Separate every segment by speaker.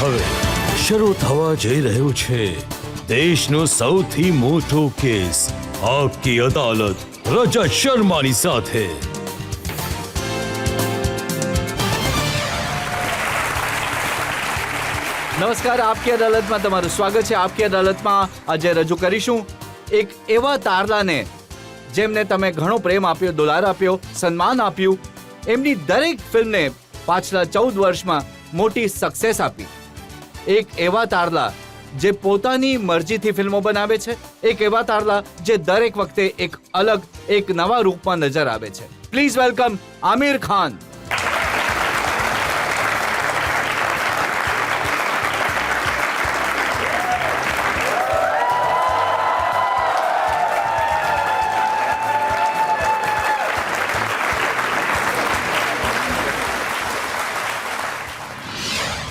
Speaker 1: હવે શરૂ થવા જઈ રહ્યો છે દેશનો સૌથી મોટો કેસ આપકી અદાલત રજત શર્માની સાથે।
Speaker 2: નમસ્કાર, આપકી અદાલતમાં તમારું સ્વાગત છે। આપકી અદાલતમાં આજે રજૂ કરીશું એક એવા તારલાને જેમને તમે ઘણો પ્રેમ આપ્યો, દુલાર આપ્યો, સન્માન આપ્યું, એમની દરેક ફિલ્મને પાછલા 14 વર્ષમાં મોટી સક્સેસ આપી। એક એવા તારલા જે પોતાની મરજીથી ફિલ્મો બનાવે છે, એક એવા તારલા જે દરેક વખતે એક અલગ, એક નવા રૂપમાં નજર આવે છે। Please welcome Aamir Khan.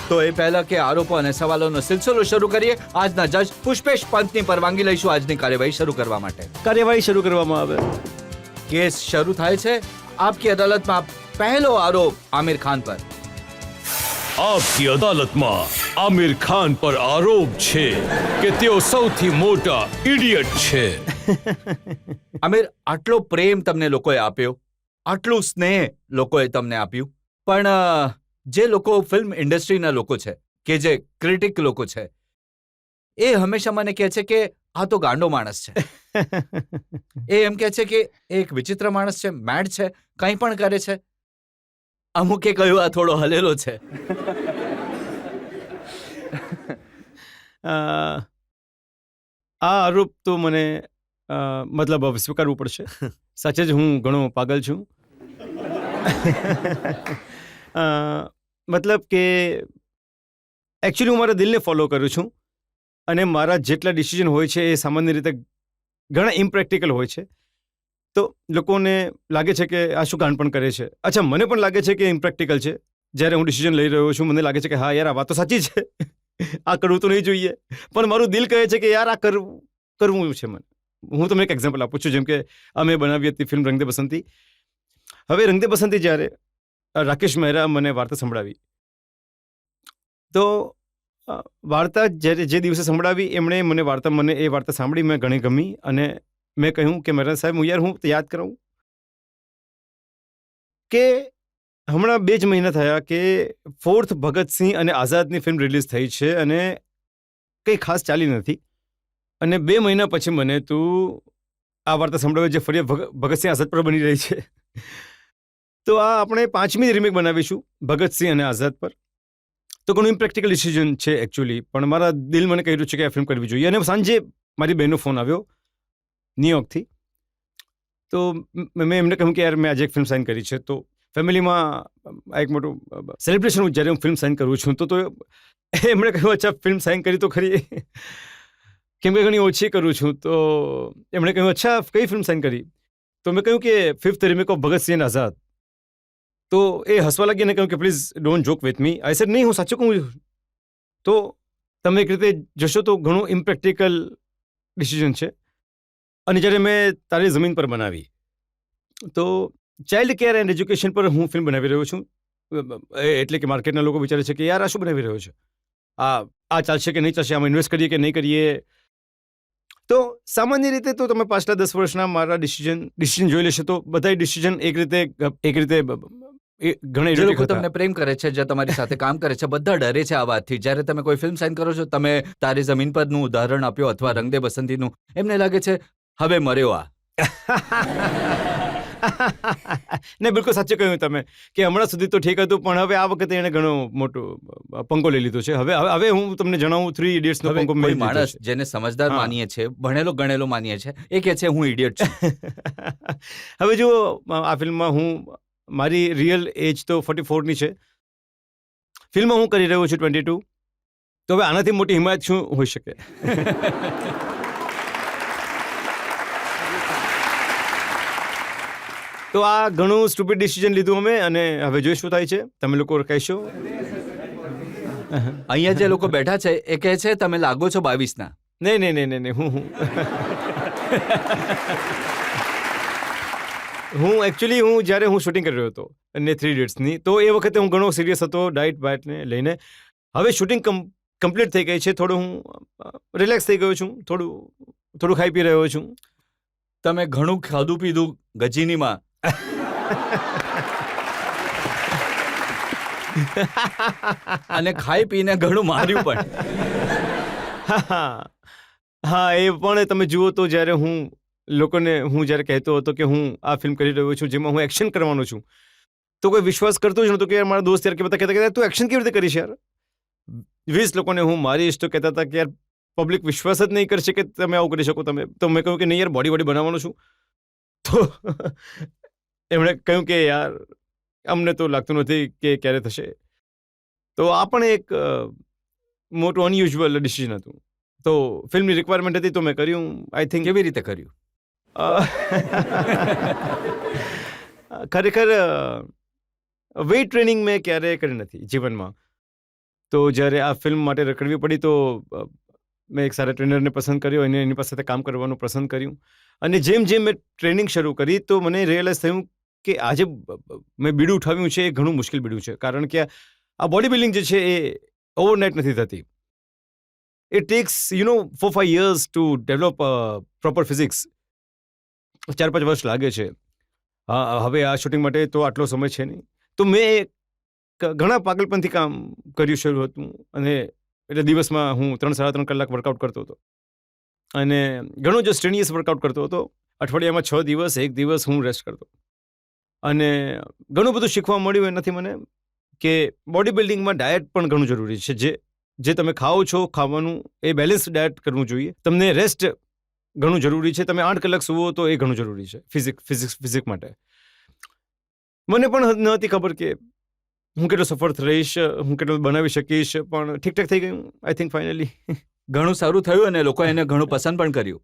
Speaker 2: તો એ પહેલા કે આરોપો અને સવાલોનો સિલસિલો શરૂ કરીએ, આજના જજ પુષ્પેશ પંતની પરવાનગી લઈશું આજની કાર્યવાહી શરૂ કરવા માટે।
Speaker 3: કાર્યવાહી શરૂ કરવામાં આવે।
Speaker 2: કેસ શરૂ થાય છે। આપકી અદાલતમાં પહેલો આરોપ આમિર ખાન પર।
Speaker 1: આપકી અદાલતમાં આમિર ખાન પર આરોપ છે કે તેઓ સૌથી મોટા ઇડિયટ છે।
Speaker 2: આમિર, આટલો પ્રેમ તમને લોકોએ આપ્યો, આટલું સ્નેહ લોકોએ તમને આપ્યું, પણ જે લોકો ફિલ્મ ઇન્ડસ્ટ્રીના લોકો છે, કે જે ક્રિટિક લોકો છે, એ હંમેશા મને કહે છે કે આ તો ગાંડો માણસ છે। એ એમ કહે છે કે એક વિચિત્ર માણસ છે, મેડ છે, કંઈ પણ કરે છે। અમુકે કહ્યું આ થોડો હલેલો છે।
Speaker 3: આ આરોપ તો મને મતલબ હવે સ્વીકારવું પડશે। સાચે જ હું ઘણો પાગલ છું। મતલબ કે એકચ્યુઅલી હું મારા દિલને ફોલો કરું છું અને મારા જેટલા ડિસિઝન હોય છે એ સામાન્ય રીતે ઘણા ઇમ્પ્રેક્ટિકલ હોય છે। તો લોકોને લાગે છે કે આ શું ગાંડપણ કરે છે। અચ્છા, મને પણ લાગે છે કે ઇમ્પ્રેક્ટિકલ છે। જ્યારે હું ડિસિઝન લઈ રહ્યો છું મને લાગે છે કે હા યાર, આ વાત તો સાચી છે, આ કરવું તો નહીં જોઈએ, પણ મારું દિલ કહે છે કે યાર આ કરવું છે મને। હું તમને એક એક્ઝામ્પલ આપું છું। જેમ કે અમે બનાવી હતી ફિલ્મ રંગ દે બસંતી। હવે રંગ દે બસંતી જ્યારે રાકેશ મહેરા મને વાર્તા સંભળાવી, તો વાર્તા જ્યારે જે દિવસે સંભળાવી એમણે મને એ વાર્તા સાંભળી, મેં ઘણી ગમી અને મેં કહ્યું કે મહેરા સાહેબ, હું યાદ કરાવું કે હમણાં 2 જ મહિના થયા કે 4th ભગતસિંહ અને આઝાદની ફિલ્મ રિલીઝ થઈ છે અને કંઈ ખાસ ચાલી નથી, અને 2 મહિના પછી મને તું આ વાર્તા સંભળાવે જે ફરી ભગતસિંહ આઝાદ પર બની રહી છે। તો આ આપણે 5મી રિમેક બનાવીશું ભગતસિંહ અને આઝાદ પર। તો ઘણું ઇમ્પ્રેક્ટિકલ ડિસિઝન છે એકચ્યુઅલી, પણ મારા દિલ મને કહી રહ્યું છે કે આ ફિલ્મ કરવી જોઈએ। અને સાંજે મારી બહેનનો ફોન આવ્યો ન્યૂયોર્કથી, તો મેં એમને કહ્યું કે યાર મેં આજે એક ફિલ્મ સાઇન કરી છે। તો ફેમિલીમાં એક મોટું સેલિબ્રેશન જ્યારે હું ફિલ્મ સાઇન કરું છું તો એમણે કહ્યું અચ્છા ફિલ્મ સાઇન કરી તો ખરી, કેમ કે ઘણી ઓછી કરું છું। તો એમણે કહ્યું અચ્છા કઈ ફિલ્મ સાઇન કરી? તો મેં કહ્યું કે 5th રિમેક ઓફ ભગતસિંહ અને આઝાદ। તો એ હસવા લાગી અને કહ્યું કે please don't joke with me. I said નહીં, હું સાચું કહું। તો તમે એક રીતે જશો તો ઘણું ઇમ્પ્રેક્ટિકલ ડિસિઝન છે। અને જ્યારે મેં તારી જમીન પર બનાવી, તો ચાઇલ્ડ કેર એન્ડ એજ્યુકેશન પર હું ફિલ્મ બનાવી રહ્યો છું। એટલે કે માર્કેટના લોકો વિચારે છે કે યાર આ શું બનાવી રહ્યો છે, આ ચાલશે કે નહીં ચાલશે, આમાં ઇન્વેસ્ટ કરીએ કે નહીં કરીએ। તો સામાન્ય રીતે તો તમે પાછલા 10 વર્ષના મારા ડિસિઝન જોઈ લેશો તો બધા ડિસિઝન એક રીતે ઘણા
Speaker 2: જે લોકો તમને પ્રેમ કરે છે, જે તમારી સાથે કામ કરે છે, બધા ડરે છે આ વાતથી। જ્યારે તમે કોઈ ફિલ્મ સાઇન કરો છો, તમે તારી જમીન પરનું ઉદાહરણ આપ્યો અથવા રંગ દે બસંતીનું, એમને લાગે છે હવે મર્યો આ।
Speaker 3: ને બિલકુલ સાચું કહ્યું તમે કે હમણાં સુધી તો ઠીક હતું, પણ હવે આ વખતે એણે ઘણો મોટો પંકો લઈ લીધો છે। હવે હું તમને જણાવું 3 ઇડિયટ્સનો પંકો મેં લીધો
Speaker 2: માણસ
Speaker 3: છે।
Speaker 2: જેને સમજદાર માનીએ છે, ભણેલો ગણેલો માનીએ છે, એ કહે છે હું ઇડિયટ છું।
Speaker 3: હવે જો આ ફિલ્મમાં મારી રિયલ એજ તો 44ની છે, ફિલ્મમાં હું કરી રહ્યો છું 22। તો હવે આનાથી મોટી હિમાયત શું હોઈ શકે? તો આ ઘણું સ્ટુપિડ ડિસિઝન લીધું અમે, અને હવે જોઈ શું થાય છે, તમે લોકો કહેશો।
Speaker 2: અહીંયા જે લોકો બેઠા છે એ કહે છે તમે લાગો છો 22ના।
Speaker 3: નહીં હું જ્યારે હું શૂટિંગ કરી રહ્યો હતો અને 3 ઇડિયટ્સની, તો એ વખતે હું ઘણો સિરિયસ હતો ડાયટ બાયટને લઈને। હવે શૂટિંગ કમ્પ્લીટ થઈ ગઈ છે. થોડું હું રિલેક્સ થઈ ગયો છું. થોડું ખાઈ પી રહ્યો છું.
Speaker 2: તમે ઘણું ખાધું પીધું ગજીનીમાં. અને ખાઈ પીને ઘણું માર્યું પણ.
Speaker 3: હા, એ પણ તમે જુઓ તો જ્યારે લોકોને હું જ્યારે કહેતો હતો કે હું આ ફિલ્મ કરી રહ્યો છું જેમાં હું એક્શન કરવાનો છું, તો કોઈ વિશ્વાસ કરતો જ નહોતો કે યાર મારા દોસ્ત યાર કે બધા કહેતા કે તું એક્શન કેવી રીતે કરીશ યાર. 20 લોકોને હું મારીશ તો કહેતા હતા કે યાર પબ્લિક વિશ્વાસ જ નહીં કરશે કે તમે આવું કરી શકો તમે. તો મેં કહ્યું કે નહીં યાર, બોડી બનાવવાનો છું. તો એમણે કહ્યું કે યાર અમને તો લાગતું નથી કે ક્યારે થશે. તો આ પણ એક મોટું અનયુઝ્યુઅલ ડિસિઝન હતું. તો ફિલ્મની રિક્વાયરમેન્ટ હતી તો મેં કર્યું. આઈ થિંક
Speaker 2: કેવી રીતે કર્યું?
Speaker 3: ખરેખર વેઇટ ટ્રેનિંગ મેં ક્યારેય કરી નથી જીવનમાં. તો જ્યારે આ ફિલ્મ માટે રખડવી પડી તો મેં એક સારા ટ્રેનરને પસંદ કર્યો અને એની પાસે કામ કરવાનું પસંદ કર્યું. અને જેમ મેં ટ્રેનિંગ શરૂ કરી તો મને રિયલાઇઝ થયું કે આજે મેં બીડું ઉઠાવ્યું છે એ ઘણું મુશ્કેલ બીડું છે. કારણ કે આ બોડી બિલ્ડિંગ જે છે એ ઓવરનાઇટ નથી થતી. It tax 4-5 years to develop proper physics. 4-5 વર્ષ લાગે છે. હા, હવે આ શૂટિંગ માટે તો આટલો સમય છે નહીં. તો મેં ઘણા પાગલપનથી કામ કર્યું શરૂ હતું. અને એટલે દિવસમાં હું 3-3.5 કલાક વર્કઆઉટ કરતો હતો અને ઘણો જ સ્ટ્રેનિયસ વર્કઆઉટ કરતો હતો. અઠવાડિયામાં 6 દિવસ, 1 દિવસ હું રેસ્ટ કરતો. અને ઘણું બધું શીખવા મળ્યું એનાથી મને કે બોડી બિલ્ડિંગમાં ડાયટ પણ ઘણું જરૂરી છે. જે તમે ખાઓ છો, ખાવાનું એ બેલેન્સ ડાયટ કરવું જોઈએ. તમને રેસ્ટ ઘણું જરૂરી છે. તમે 8 કલાક સૂવો તો એ ઘણું જરૂરી છે ફિઝિક્સ માટે. મને પણ નહોતી ખબર કે હું કેટલો સફળ રહીશ, હું કેટલું બનાવી શકીશ, પણ ઠીકઠાક થઈ ગયું. આઈ થિંક ફાઇનલી
Speaker 2: ઘણું સારું થયું અને લોકો એને ઘણું પસંદ પણ કર્યું.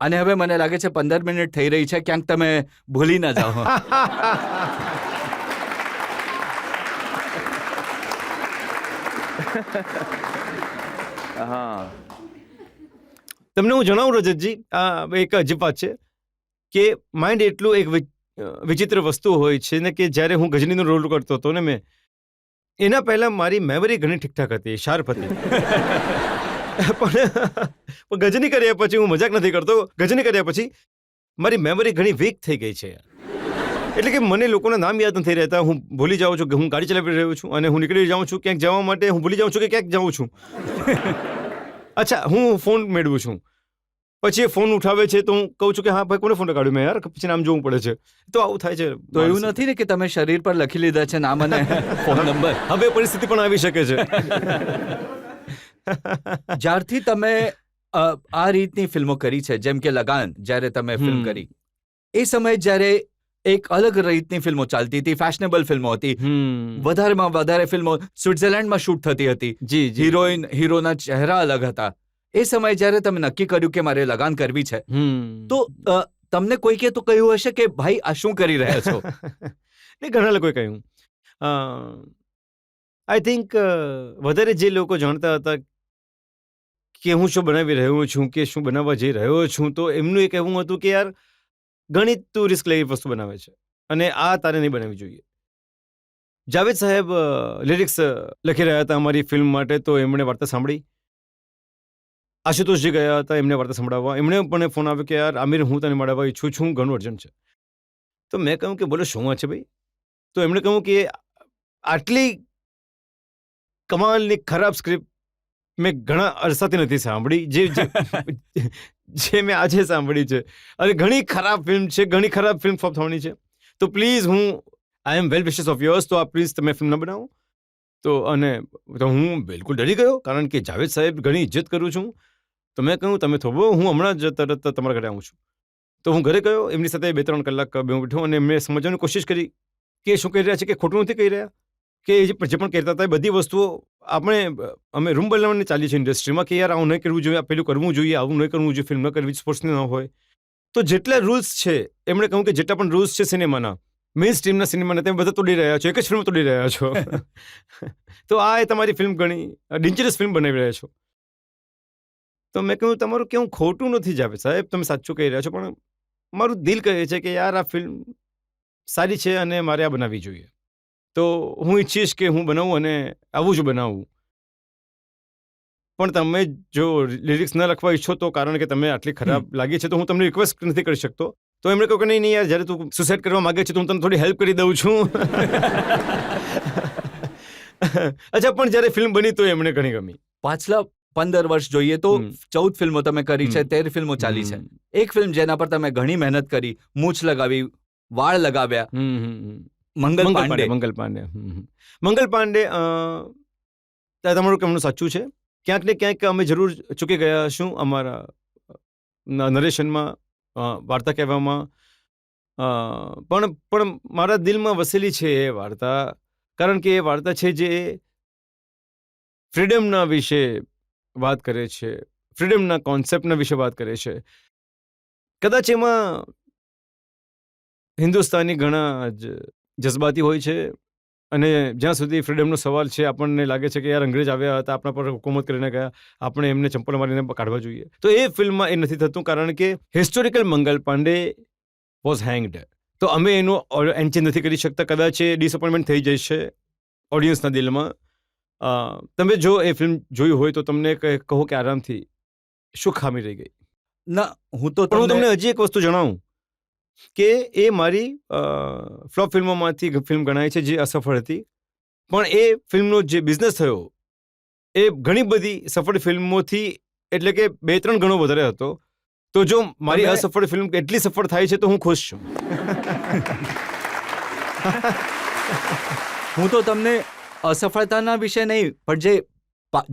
Speaker 2: અને હવે મને લાગે છે 15 મિનિટ થઈ રહી છે, ક્યાંક તમે ભૂલી ના જાઓ.
Speaker 3: તમને હું જણાવું રજતજી, આ એક અજીબ વાત છે કે માઇન્ડ એટલું એક વિચિત્ર વસ્તુ હોય છે ને કે જ્યારે હું ગજનીનો રોલ કરતો હતો ને મેં એના પહેલાં મારી મેમરી ઘણી ઠીકઠાક હતી, શાર્પ હતી. પણ ગજની કર્યા પછી, હું મજાક નથી કરતો, ગજની કર્યા પછી મારી મેમરી ઘણી વીક થઈ ગઈ છે. એટલે કે મને લોકોના નામ યાદ નથી રહેતા. હું ભૂલી જાઉં છું કે હું ગાડી ચલાવી રહ્યો છું અને હું નીકળી જાઉં છું ક્યાંક જવા માટે, હું ભૂલી જાઉં છું કે ક્યાંક જાઉં છું. અચ્છા, હું ફોન મેળવું છું, પછી એ ફોન ઉઠાવે છે તો હું કહું છું કે હા ભાઈ, કોને ફોન કાઢ્યું મેં યાર, પછી નામ જોવું પડે છે. તો આવું થાય છે.
Speaker 2: તો એવું નથી ને કે તમે શરીર પર લખી લીધા છે નામ અને ફોન નંબર?
Speaker 3: હવે પરિસ્થિતિ પણ આવી શકે છે.
Speaker 2: જ્યારથી તમે આ રીતની ફિલ્મો કરી છે, જેમ કે લગાન, જ્યારે તમે ફિલ્મ કરી એ સમયે જ્યારે એક અલગ રીતની ફિલ્મો ચાલતી હતી, ફેશનેબલ ફિલ્મો હતી, વધારેમાં વધારે ફિલ્મો સ્વિટ્ઝરલેન્ડમાં શૂટ થતી હતી, હિરોઈન હીરોના ચહેરા અલગ હતા. એ સમયે જ્યારે તમે નક્કી કર્યું કે મારે લગાન કરવી છે, તો તમને કોઈકે તો કહ્યું હશે કે ભાઈ આ શું કરી રહ્યા છો?
Speaker 3: ને ઘણા લોકોએ કહ્યું. આઈ થિંક વધારે જે લોકો જાણતા હતા કે હું શું બનાવી રહ્યો છું, કે શું બનાવવા જઈ રહ્યો છું, તો એમનું એક એવું હતું કે યાર ઘણી તું રિસ્ક લઈ વસ્તુ બનાવે છે અને આ તારે નહીં બનાવવી જોઈએ. જાવેદ સાહેબ લિરિક્સ લખી રહ્યા હતા અમારી ફિલ્મ માટે, તો એમણે વાર્તા સાંભળી. આશુતોષજી ગયા હતા એમને વાર્તા સંભળાવવા. એમણે પણ ફોન આવ્યો કે યાર આમિર, હું તને મળવા ઈચ્છું છું, ઘણું અર્જન્ટ છે. તો મેં કહ્યું કે બોલો શું વાત છે ભાઈ? તો એમણે કહ્યું કે આટલી કમાલની ખરાબ સ્ક્રિપ્ટ મેં ઘણા અરસાથી નથી સાંભળી, જે મેં આજે સાંભળી છે. અને ઘણી ખરાબ ફિલ્મ છે, ઘણી ખરાબ ફિલ્મ ફ્લોપ થવાની છે. તો please, I am well wishes of yours, તો આ પ્લીઝ તમે ફિલ્મ ન બનાવો. તો હું બિલકુલ ડરી ગયો, કારણ કે જાવેદ સાહેબ ઘણી ઇજ્જત કરું છું. તો મેં કહ્યું તમે થોભો, હું હમણાં જ તરત તમારા ઘરે આવું છું. તો હું ઘરે ગયો, એમની સાથે 2-3 કલાક બેઠો અને એમને સમજવાની કોશિશ કરી કે શું કહી રહ્યા છે, કે ખોટું નથી કહી રહ્યા, કે જે પણ કહેતા હતા એ બધી વસ્તુઓ અમે રૂમ બનાવવાની ચાલી છે ઇન્ડસ્ટ્રીમાં કે યાર આવું નહીં કરવું જોઈએ, આ પેલું કરવું જોઈએ, આવું નહીં કરવું જોઈએ, ફિલ્મ ન કરવી, સ્પોર્ટ્સની ન હોય. તો જેટલા રૂલ્સ છે, એમણે કહ્યું કે જેટલા પણ રૂલ્સ છે સિનેમાના, મેઇન સ્ટ્રીમના સિનેમાના, તમે બધા તોડી રહ્યા છો, એક જ ફિલ્મ તોડી રહ્યા છો. તો આ તમારી ફિલ્મ ઘણી ડેન્જરસ ફિલ્મ બનાવી રહ્યા છો. તો મેં કહ્યું તમારું કેવું ખોટું નથી જાવેદ સાહેબ, તમે સાચું કહી રહ્યા છો, પણ મારું દિલ કહે છે કે યાર આ ફિલ્મ સારી છે અને મારે આ બનાવવી જોઈએ. તો હું ઈચ્છીશ કે હું બનાવું અને આવું જ બનાવું. પણ તમે જો લિરિક્સ ન લખવા ઈચ્છો તો કારણ કે તમે આટલી ખરાબ લાગી છે તો હું તમને રિક્વેસ્ટ નથી કરી શકતો. તો એમણે કહ્યું કે નહીં યાર, જ્યારે તું સુસાઇડ કરવા માંગે છે તો હું તને થોડી હેલ્પ કરી દઉં છું. અચ્છા, પણ જ્યારે ફિલ્મ બની તો એમણે ઘણી ગમી.
Speaker 2: પાછલા 15 વર્ષ જોઈએ તો 14 ફિલ્મો તમે કરી છે, 13 ફિલ્મો ચાલી છે. એક ફિલ્મ જેના પર તમે ઘણી મહેનત કરી, મૂછ લગાવી, વાળ લગાવ્યા, મંગલ પાંડે.
Speaker 3: મંગલ પાંડે, તમારું કહેવાનું સાચું છે. ક્યાંક ને ક્યાંક અમે જરૂર ચૂકી ગયા શું અમારા નરેશનમાં, વાર્તા કહેવામાં, પણ મારા દિલમાં વસેલી છે એ વાર્તા. કારણ કે એ વાર્તા છે જે ફ્રીડમના વિશે વાત કરે છે, ફ્રીડમના કોન્સેપ્ટના વિશે વાત કરે છે. કદાચ એમાં હિન્દુસ્તાની ઘણા જ જજ્બાતી હોય છે અને જ્યાં સુધી ફ્રીડમનો સવાલ છે આપણને લાગે છે કે યાર અંગ્રેજ આવ્યા હતા, આપણા પર હુકુમત કરીને ગયા, આપણે એમને ચંપલ મારીને કાઢવા જોઈએ. તો એ ફિલ્મમાં એ નથી થતું કારણ કે હિસ્ટોરિકલ મંગલ પાંડે વોઝ હેંગ્ડ. તો અમે એનું એન્ડ ચેન્જ નથી કરી શકતા. કદાચ એ ડિસઅપોઇન્ટમેન્ટ થઈ જશે ઓડિયન્સના દિલમાં. તમે જો એ ફિલ્મ જોઈ હોય તો તમને કહો કે આરામથી શું ખામી રહી ગઈ.
Speaker 2: ના, હું
Speaker 3: તમને હજી એક વસ્તુ જણાવું કે એ મારી ફ્લોપ ફિલ્મોમાંથી ફિલ્મ ગણાય છે જે અસફળ હતી. પણ એ ફિલ્મનો જે બિઝનેસ થયો એ ઘણી બધી સફળ ફિલ્મોથી એટલે કે 2-3 ગણો વધારે હતો. તો જો મારી અસફળ ફિલ્મ એટલી સફળ થાય છે તો હું ખુશ છું.
Speaker 2: હું તો તમને અસફળતાના વિશે નહીં, પણ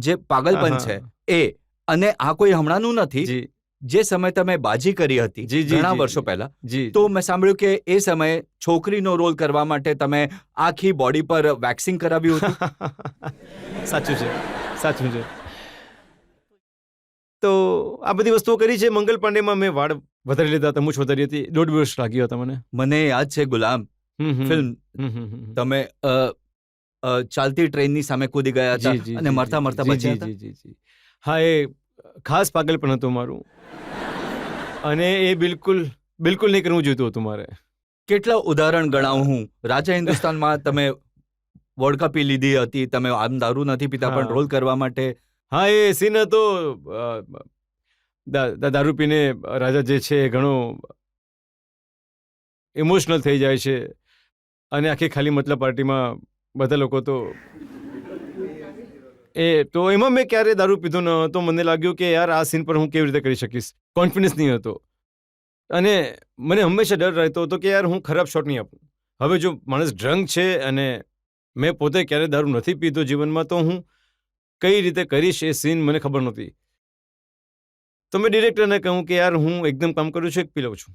Speaker 2: જે પાગલપન છે એ, અને આ કોઈ હમણાંનું નથી. જે સમય તમે બાજી કરી હતી ઘણા વર્ષો પહેલા, તો મેં સાંભળ્યું કે એ સમયે છોકરીનો રોલ કરવા માટે તમે આખી બોડી પર વેક્સિંગ કરાવ્યું હતું.
Speaker 3: સાચું છે. તો આ બધી વસ્તુઓ કરી છે. મંગલ પાંડેમાં મેં વાળ વધારી લીધા હતા, મૂછ વધારી હતી. 1.5 વર્ષ લાગ્યો હતા મને
Speaker 2: યાદ છે ગુલામ ફિલ્મ, તમે ચાલતી ટ્રેનની સામે કૂદી ગયા હતા અને મરતા બચ્યા હતા.
Speaker 3: હા, એ ખાસ પાગલપણ હતું મારું અને એ બિલકુલ નહીં કરવું જોઈતું હતું મારે.
Speaker 2: કેટલા ઉદાહરણ ગણાવું હું. રાજા હિન્દુસ્તાનમાં તમે વોડકા પી લીધી હતી, તમે આમ દારૂ નથી પીતા પણ રોલ કરવા માટે.
Speaker 3: હા, એ સીન હતો. દારૂ પીને રાજા જે છે ઘણો ઇમોશનલ થઈ જાય છે અને આખી ખાલી મતલબ પાર્ટીમાં બધા લોકો તો એમાં મેં ક્યારે દારૂ પીધો ન હતો. મને લાગ્યું કે યાર આ સીન પર હું કેવી રીતે કરી શકીશ. કોન્ફિડન્સ નહીં હતો અને મને હંમેશા ડર રહેતો હતો કે યાર હું ખરાબ શોટ નહીં આપું. હવે જો માણસ ડ્રંક છે અને મેં પોતે ક્યારે દારૂ નથી પીધો જીવનમાં, તો હું કઈ રીતે કરીશ એ સીન મને ખબર નહોતી. તો મેં ડિરેક્ટરને કહું કે યાર હું એકદમ કામ કરું છું, એક પી લઉં છું.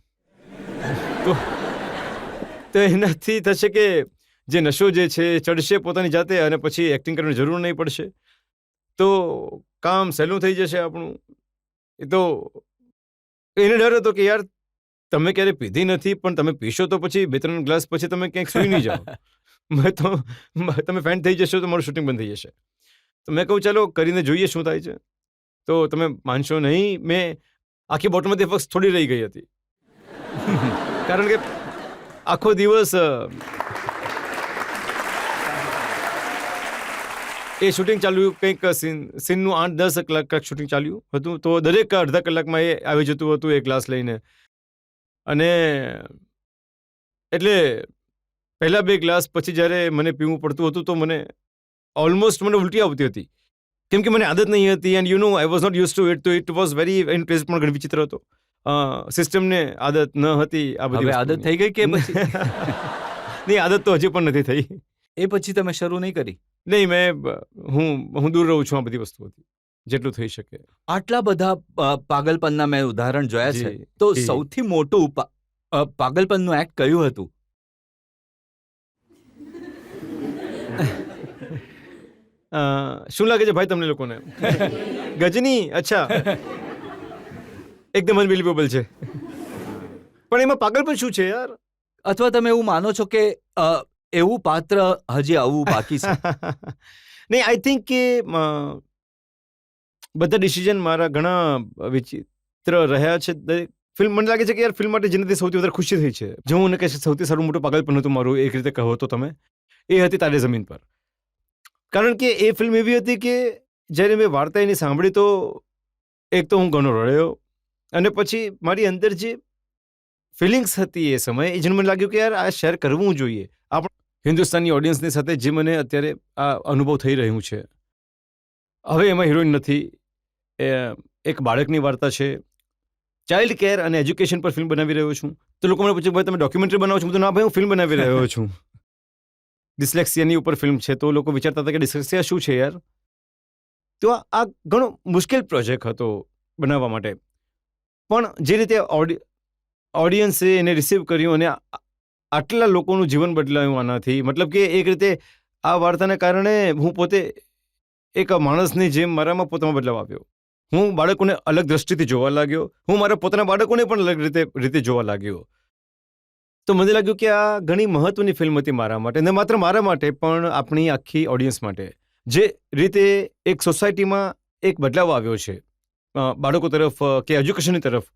Speaker 3: તો એનાથી થશે કે જે નશો જે છે ચડશે પોતાની જાતે અને પછી એક્ટિંગ કરવાની જરૂર નહીં પડશે. તો કામ સહેલું થઈ જશે આપણું. એ તો એને ડર હતો કે યાર તમે ક્યારે પીધી નથી પણ તમે પીશો તો પછી 2-3 ગ્લાસ પછી તમે ક્યાંક સૂઈ નહીં જાઓ. તમે ફેન્ટ થઈ જશો તો મારું શૂટિંગ બંધ થઈ જશે. તો મેં કહું ચાલો કરીને જોઈએ શું થાય છે. તો તમે માનશો નહીં, મેં આખી બોટલમાંથી ફક્ત થોડી રહી ગઈ હતી. કારણ કે આખો દિવસ એ શૂટિંગ ચાલ્યું. કંઈક સીનનું 8-10 કલાક શૂટિંગ ચાલ્યું હતું. તો દરેક અડધા કલાકમાં એ આવી જતું હતું એક ગ્લાસ લઈને. અને એટલે પહેલા 2 ગ્લાસ પછી જ્યારે મને પીવું પડતું હતું તો મને ઓલમોસ્ટ ઉલટી આવતી હતી, કેમ કે મને આદત નહીં હતી. And I was not use to it. તો it was very in place પણ ઘણી વિચિત્ર હતો. સિસ્ટમને આદત ન હતી. આ બધી
Speaker 2: આદત થઈ ગઈ કે પછી?
Speaker 3: નહીં, આદત તો હજી પણ નથી થઈ.
Speaker 2: એ પછી તમે શરૂ નહીં કરી?
Speaker 3: નહીં, હું દૂર રહું છું આ બધી વસ્તુઓથી જેટલું થઈ શકે.
Speaker 2: આટલા બધા પાગલપનના મેં ઉદાહરણ જોયા છે, તો સૌથી મોટું પાગલપનનું એક્ટ કયું હતું?
Speaker 3: શું લાગે છે ભાઈ તમને લોકોને? ગજની? અચ્છા, એકદમ અનબિલીવેબલ છે. પણ એમાં પાગલપન શું છે યાર?
Speaker 2: અથવા તમે એવું માનો છો કે એવું પાત્ર હજી આવવું બાકી છે?
Speaker 3: નહીં, આઈ થિંક કે બધા ડિસિઝન મારા ઘણા વિચિત્ર રહ્યા છે. ફિલ્મ મને લાગે છે કે યાર ફિલ્મ માટે જેનાથી સૌથી વધારે ખુશી થઈ છે, જો હું કહે સૌથી સારું મોટું પાગલપન હતું મારું, એક રીતે કહો તો તમે, એ હતી તારે ઝમીન પર. કારણ કે એ ફિલ્મ એવી હતી કે જ્યારે મેં વાર્તા એની સાંભળી તો એક તો હું ઘણો રડ્યો, અને પછી મારી અંદર જે ફિલિંગ્સ હતી એ સમયે એ જ મને લાગ્યું કે યાર આ શેર કરવું જોઈએ હિન્દુસ્તાની ઓડિયન્સની સાથે, જે મને અત્યારે આ અનુભવ થઈ રહ્યું છે. હવે એમાં હિરોઈન નથી, એક બાળકની વાર્તા છે, ચાઇલ્ડ કેર અને એજ્યુકેશન પર ફિલ્મ બનાવી રહ્યો છું. તો લોકો મને પૂછે ભાઈ તમે ડોક્યુમેન્ટરી બનાવો છો? ના ભાઈ, હું ફિલ્મ બનાવી રહ્યો છું. ડિસ્લેક્સિયાની ઉપર ફિલ્મ છે, તો લોકો વિચારતા હતા કે ડિસ્લેક્સિયા શું છે યાર. તો આ ઘણો મુશ્કેલ પ્રોજેક્ટ હતો બનાવવા માટે, પણ જે રીતે ઓડિયન્સે એને રિસીવ કર્યું અને આટલા લોકોનું જીવન બદલાયું આનાથી, મતલબ કે એક રીતે આ વાર્તાને કારણે હું પોતે એક માણસની જેમ મારામાં પોતામાં બદલાવ આવ્યો. હું બાળકોને અલગ દ્રષ્ટિથી જોવા લાગ્યો, હું મારા પોતાના બાળકોને પણ અલગ રીતે જોવા લાગ્યો. તો મને લાગ્યું કે આ ઘણી મહત્વની ફિલ્મ હતી મારા માટે, ને માત્ર મારા માટે પણ આપણી આખી ઓડિયન્સ માટે. જે રીતે એક સોસાયટીમાં એક બદલાવ આવ્યો છે બાળકો તરફ કે એજ્યુકેશનની તરફ,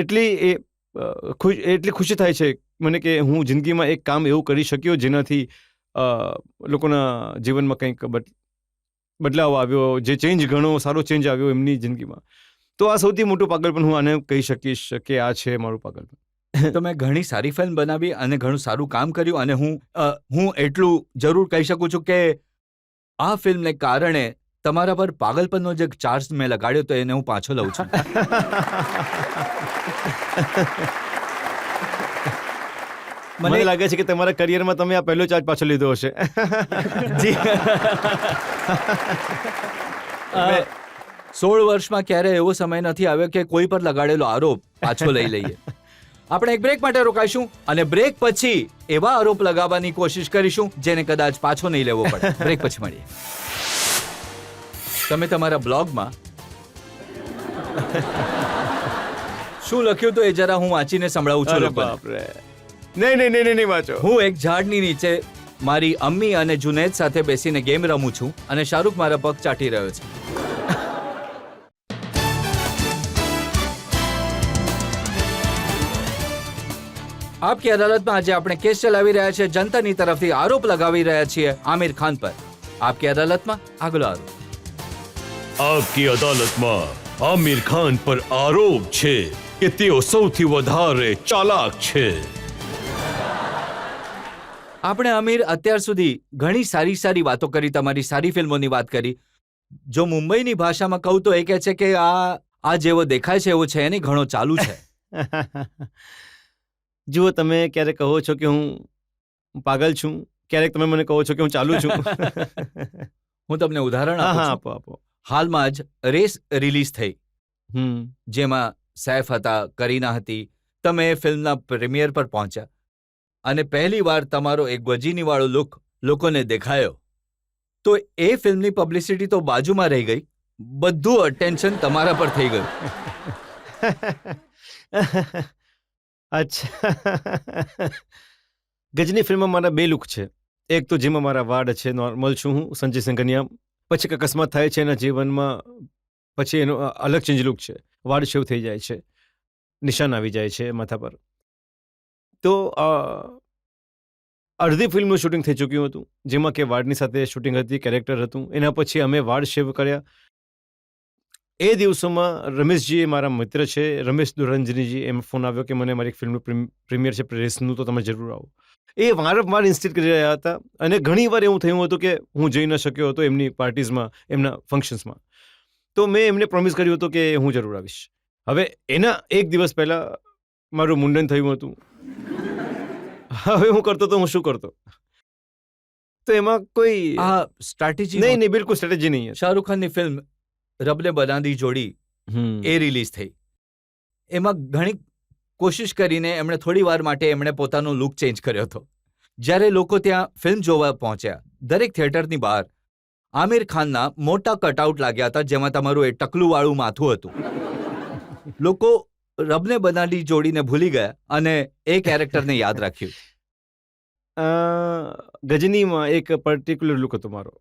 Speaker 3: એટલી ખુશી થાય છે મને કે હું જિંદગીમાં એક કામ એવું કરી શક્યો જેનાથી લોકોના જીવનમાં કંઈક બદલાવ આવ્યો, જે ચેન્જ, ઘણો સારો ચેન્જ આવ્યો એમની જિંદગીમાં. તો આ સૌથી મોટું પાગલપન હું આને કહી શકીશ કે આ છે મારું પાગલપન.
Speaker 2: તો મેં ઘણી સારી ફિલ્મ બનાવી અને ઘણું સારું કામ કર્યું, અને હું એટલું જરૂર કહી શકું છું કે આ ફિલ્મને કારણે તમારા પર પાગલપનનો જે ચાર્જ મેં લગાડ્યો તો એને હું પાછો લઉં છું.
Speaker 3: મને લાગે છે કે તમારા કરિયરમાં તમે આ પહેલો ચાર્જ પાછો લીધો હશે.
Speaker 2: જી 16 વર્ષમાં ક્યારે એવો સમય નથી આવ્યો કે કોઈ પર લગાડેલો આરોપ પાછો લઈ લઈએ. આપણે એક બ્રેક માટે રોકાઈશું અને બ્રેક પછી એવા આરોપ લગાવવાની કોશિશ કરીશું જેને કદાચ પાછો નહીં લેવો પડે. બ્રેક પછી મળીએ. તમે તમારા બ્લોગમાં શું લખ્યું તો એ જરા હું વાંચીને સંભળાવું છું લોકોને.
Speaker 3: નહીં વાંચો.
Speaker 2: હું એક ઝાડની નીચે મારી અમ્મી અને જુનેદ સાથે બેસીને ગેમ રમું છું અને શાહરૂખ મારા પગ ચાટી રહ્યો છે. આપકી અદાલતમાં આજે આપણે કેસ ચલાવી રહ્યા છીએ, જનતાની તરફથી આરોપ લગાવી રહ્યા છીએ આમિર ખાન પર. આપકી અદાલતમાં આગલો આરોપ.
Speaker 1: આપકી અદાલતમાં આમિર ખાન પર આરોપ છે કે તેઓ સૌથી વધારે ચાલાક છે.
Speaker 2: આપણે આમિર અત્યાર સુધી ઘણી સારી વાતો કરી, તમારી સારી ફિલ્મોની વાત કરી. જો મુંબઈની ભાષામાં કહું તો એ કહે છે કે આ જેવો દેખાય છે એવો છે નહીં, ઘણો ચાલુ છે.
Speaker 3: જુઓ, તમે ક્યારેક કહો છો કે હું પાગલ છું, ક્યારેક તમે મને કહો છો કે હું ચાલુ છું.
Speaker 2: હું તમને ઉદાહરણ
Speaker 3: આપો.
Speaker 2: હાલમાં જ રેસ રિલીઝ થઈ, જેમાં સૈફ હતા, કરીના હતી. તમે ફિલ્મના પ્રીમિયર પર પહોંચ્યા અને પહેલી વાર તમારો એક ગજીની વાળો લુક લોકોને દેખાયો, તો એ ફિલ્મની પબ્લિસિટી તો બાજુમાં રહી ગઈ, બધું અટેન્શન તમારા પર થઈ ગયું.
Speaker 3: અચ્છા. ગજની ફિલ્મમાં મારા 2 લુક છે. એક તો જેમાં મારા વાળ છે, નોર્મલ છું હું, સંજય સંગનિયા. પછી એક અકસ્માત થાય છે એના જીવનમાં, પછી એનો અલગ ચેન્જ લુક છે, વાળ શેવ થઈ જાય છે, નિશાન આવી જાય છે માથા પર. તો અડધી ફિલ્મનું શૂટિંગ થઈ ચૂક્યું હતું, જેમાં કે વાળની સાથે શૂટિંગ હતી, કેરેક્ટર હતું. એના પછી અમે વાળ શેવ કર્યા. એ દિવસોમાં રમેશજી મારા મિત્ર છે, રમેશ દુરંજનીજી, એમ ફોન આવ્યો કે મને મારી એક ફિલ્મનું પ્રીમિયર છે પ્રેસનું, તો તમે જરૂર આવો. એ વારંવાર ઇન્સ્ટિટ કરી રહ્યા હતા અને ઘણી વાર એવું થયું હતું કે હું જઈ ન શક્યો હતો એમની પાર્ટીઝમાં, એમના ફંક્શન્સમાં. તો મેં એમને પ્રોમિસ કર્યું હતું કે હું જરૂર આવીશ. હવે એના એક દિવસ પહેલા મારું મુંડન થયું હતું. હવે હું કરતો તો હું શું કરતો? તો એમાં કોઈ
Speaker 2: સ્ટ્રેટેજી
Speaker 3: નહીં, બિલકુલ સ્ટ્રેટેજી નહીં.
Speaker 2: શાહરૂખ ખાનની ફિલ્મ રબને બનાદી જોડી એ રિલીઝ થઈ. એમાં ઘણી કોશિશ કરીને એમણે થોડી વાર માટે એમણે પોતાનો લુક ચેન્જ કર્યો હતો. જ્યારે લોકો ત્યાં ફિલ્મ જોવા પહોંચ્યા, દરેક થિયેટરની બહાર આમિર ખાનના મોટા કટઆઉટ લાગ્યા હતા, જેમાં તમારું એ ટકલુવાળું માથું હતું. લોકો રબને બનાદી જોડીને ભૂલી ગયા અને એ કેરેક્ટરને યાદ રાખ્યું.
Speaker 3: ગજનીમાં એક પર્ટિક્યુલર લુક હતો મારો,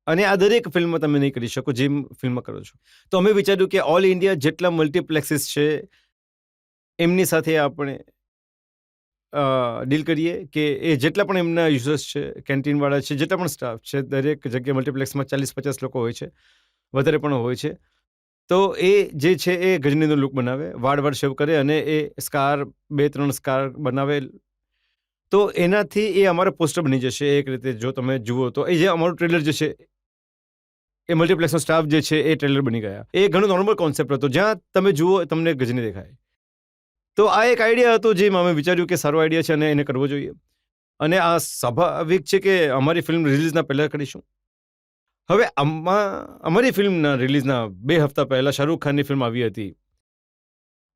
Speaker 3: અને આ દરેક ફિલ્મમાં તમે નહીં કરી શકો જેમ ફિલ્મ કરો છો. તો અમે વિચાર્યું કે ઓલ ઇન્ડિયા જેટલા મલ્ટીપ્લેક્સીસ છે એમની સાથે આપણે ડીલ કરીએ કે એ જેટલા પણ એમના યુઝર્સ છે, કેન્ટીનવાળા છે, જેટલા પણ સ્ટાફ છે, દરેક જગ્યાએ મલ્ટીપ્લેક્સમાં 40-50 લોકો હોય છે, વધારે પણ હોય છે. તો એ જે છે એ ગજનીનો લુક બનાવે, વાળ શેવ કરે અને એ સ્કાર 2-3 સ્કાર બનાવે. તો એનાથી એ અમારો પોસ્ટર બની જશે એક રીતે. જો તમે જુઓ તો એ જે અમારું ટ્રેલર જે છે એ મલ્ટીપ્લેક્સનો સ્ટાફ જે છે એ ટ્રેલર બની ગયા. એ ઘણો નોર્મલ કોન્સેપ્ટ હતો, જ્યાં તમે જુઓ તમને ગજની દેખાય. તો આ એક આઈડિયા હતો જે અમે વિચાર્યું કે સારો આઈડિયા છે અને એને કરવો જોઈએ. અને આ સ્વાભાવિક છે કે અમારી ફિલ્મ રિલીઝના પહેલાં કરીશું. હવે અમારી ફિલ્મના રિલીઝના 2 હપ્તા પહેલાં શાહરૂખ ખાનની ફિલ્મ આવી હતી.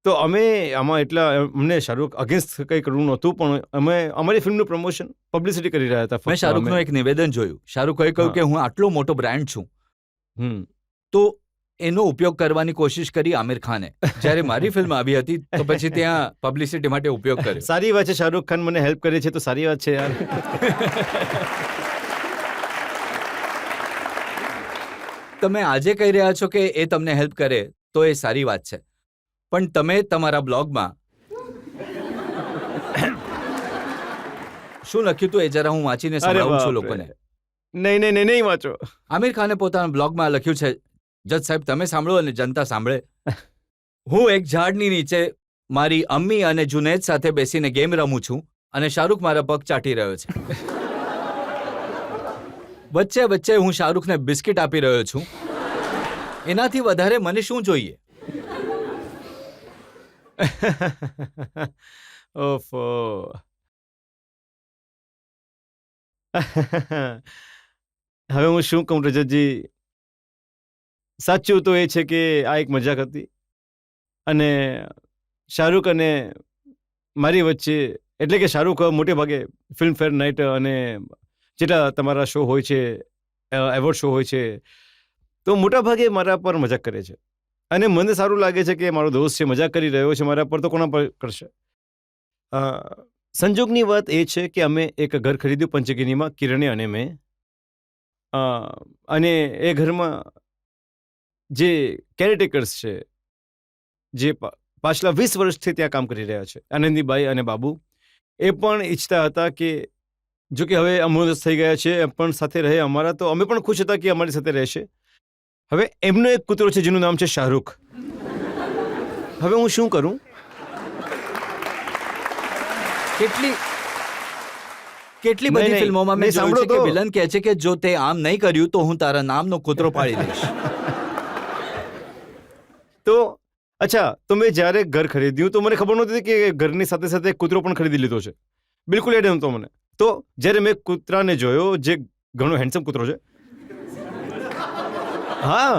Speaker 3: તો અમે આમાં અમને શાહરૂખ અગેન્સ્ટ કંઈ કરવું નહોતું, પણ અમે અમારી ફિલ્મનું પ્રમોશન, પબ્લિસિટી કરી રહ્યા હતા.
Speaker 2: મેં શાહરૂખનું એક નિવેદન જોયું. શાહરૂખે કહ્યું કે હું આટલો મોટો બ્રાન્ડ છું, તો એનો ઉપયોગ કરવાની કોશિશ કરી આમિર ખાને. જ્યારે મારી ફિલ્મ આવી હતી તો પછી ત્યાં પબ્લિસિટી માટે ઉપયોગ કર્યો.
Speaker 3: સારી વાત છે, શાહરૂખ ખાન મને હેલ્પ કરે છે તો સારી વાત છે યાર.
Speaker 2: તમે આજે કહી રહ્યા છો કે એ તમને હેલ્પ કરે તો એ સારી વાત છે, પણ તમે તમારા બ્લોગમાં શું લખ્યું હતું એ જરા હું વાંચીને સંભળાવું છું લોકોને.
Speaker 3: નહીં વાંચો.
Speaker 2: આમિર ખાને પોતાના બ્લોગમાં લખ્યું છે, જજ સાહેબ તમે સાંભળો અને જનતા સાંભળે. હું એક ઝાડની નીચે મારી અમ્મી અને જુનેદ સાથે બેસીને ગેમ રમું છું અને શાહરૂખ મારા પગ ચાટી રહ્યો છે. વચ્ચે વચ્ચે હું શાહરૂખને બિસ્કિટ આપી રહ્યો છું. એનાથી વધારે મને શું જોઈએ?
Speaker 3: ઓફો. હવે હું શું કહું રજતજી? સાચું તો એ છે કે આ એક મજાક હતી અને શાહરૂખ અને મારી વચ્ચે, એટલે કે શાહરૂખ મોટે ભાગે ફિલ્મફેર નાઇટ અને જેટલા તમારા શો હોય છે, એવોર્ડ શો હોય છે, તો મોટા ભાગે મારા પર મજાક કરે છે. અને મને સારું લાગે છે કે મારો દોસ્ત છે, મજાક કરી રહ્યો છે મારા પર, તો કોના પર કરશે? સંજોગની વાત એ છે કે અમે એક ઘર ખરીદ્યું પંચગીનીમાં, કિરણે અને મેં. અને એ ઘરમાં જે કેરટેકર્સ છે, જે પાછલા 20 વર્ષથી ત્યાં કામ કરી રહ્યા છે, આનંદીબાઈ અને બાબુ, એ પણ ઈચ્છતા હતા કે જો કે હવે અમોદસ થઈ ગયા છે, પણ સાથે રહે અમારા. તો અમે પણ ખુશ હતા કે અમારી સાથે રહેશે. હવે એમનો એક કૂતરો છે જેનું નામ છે શાહરૂખ. હવે હું શું કરું?
Speaker 2: કેટલી બધી
Speaker 3: નહીં,
Speaker 2: ફિલ્મોમાં મેં
Speaker 3: નહીં,
Speaker 2: જોયું છે
Speaker 3: સાંભળો
Speaker 2: કે
Speaker 3: તો.
Speaker 2: વિલન કહે છે કે જો તે આમ નહીં કર્યું તો હું તારા નામનો કૂતરો પાડી દઈશ.
Speaker 3: તો અચ્છા, તો મેં જ્યારે ઘર ખરીદ્યું તો મને ખબર નહોતી કે ઘરની સાથે સાથે કૂતરો પણ ખરીદી લીધો છે. બિલકુલ એડ નહોતો મને. તો જ્યારે મેં કૂતરાને જોયો, જે ઘણો હેન્ડસમ કૂતરો છે. હા.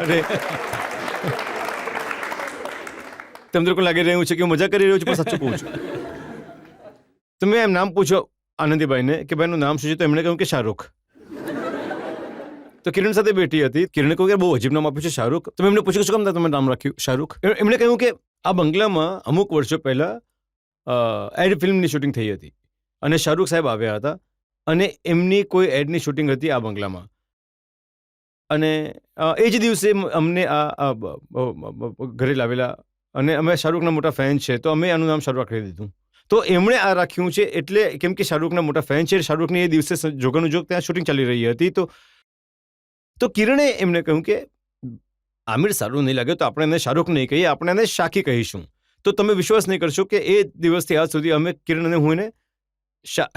Speaker 3: અરે, તમને લોકો લાગી રહ્યું છે કે હું મજા કરી રહ્યો છું, પણ સાચું કહું છું. તો મેં એમ નામ પૂછ્યો આનંદીબાઈને કે ભાઈનું નામ શું છે? તો એમણે કહ્યું કે શાહરૂખ. તો કિરણ સાથે બેઠી હતી. કિરણે કહ્યું કે બહુ અજીબ નામ આપ્યું છે શાહરૂખ. તો મેં એમને પૂછ્યું કે શું કામ તમે નામ રાખ્યું શાહરૂખ? એમણે કહ્યું કે આ બંગલામાં અમુક વર્ષો પહેલા એડ ફિલ્મની શૂટિંગ થઈ હતી અને શાહરૂખ સાહેબ આવ્યા હતા અને એમની કોઈ એડની શૂટિંગ હતી આ બંગલામાં. અને એ જ દિવસે અમને આ ઘરે લાવેલા અને અમે શાહરૂખના મોટા ફેન છે, તો અમે આનું નામ શાહરૂખ રાખી દીધું. તો એમણે આ રાખ્યું છે એટલે કેમ કે શાહરૂખના મોટા ફેન છે. શાહરૂખની એ દિવસે જોગાનું જોગ ત્યાં શૂટિંગ ચાલી રહી હતી. તો કિરણે એમને કહ્યું કે આમિર સારું નહીં લાગે તો આપણે એને શાહરૂખ નહીં કહીએ, આપણે એને શાકી કહીશું. તો તમે વિશ્વાસ નહીં કરશો કે એ દિવસથી આજ સુધી અમે કિરણ અને હું એને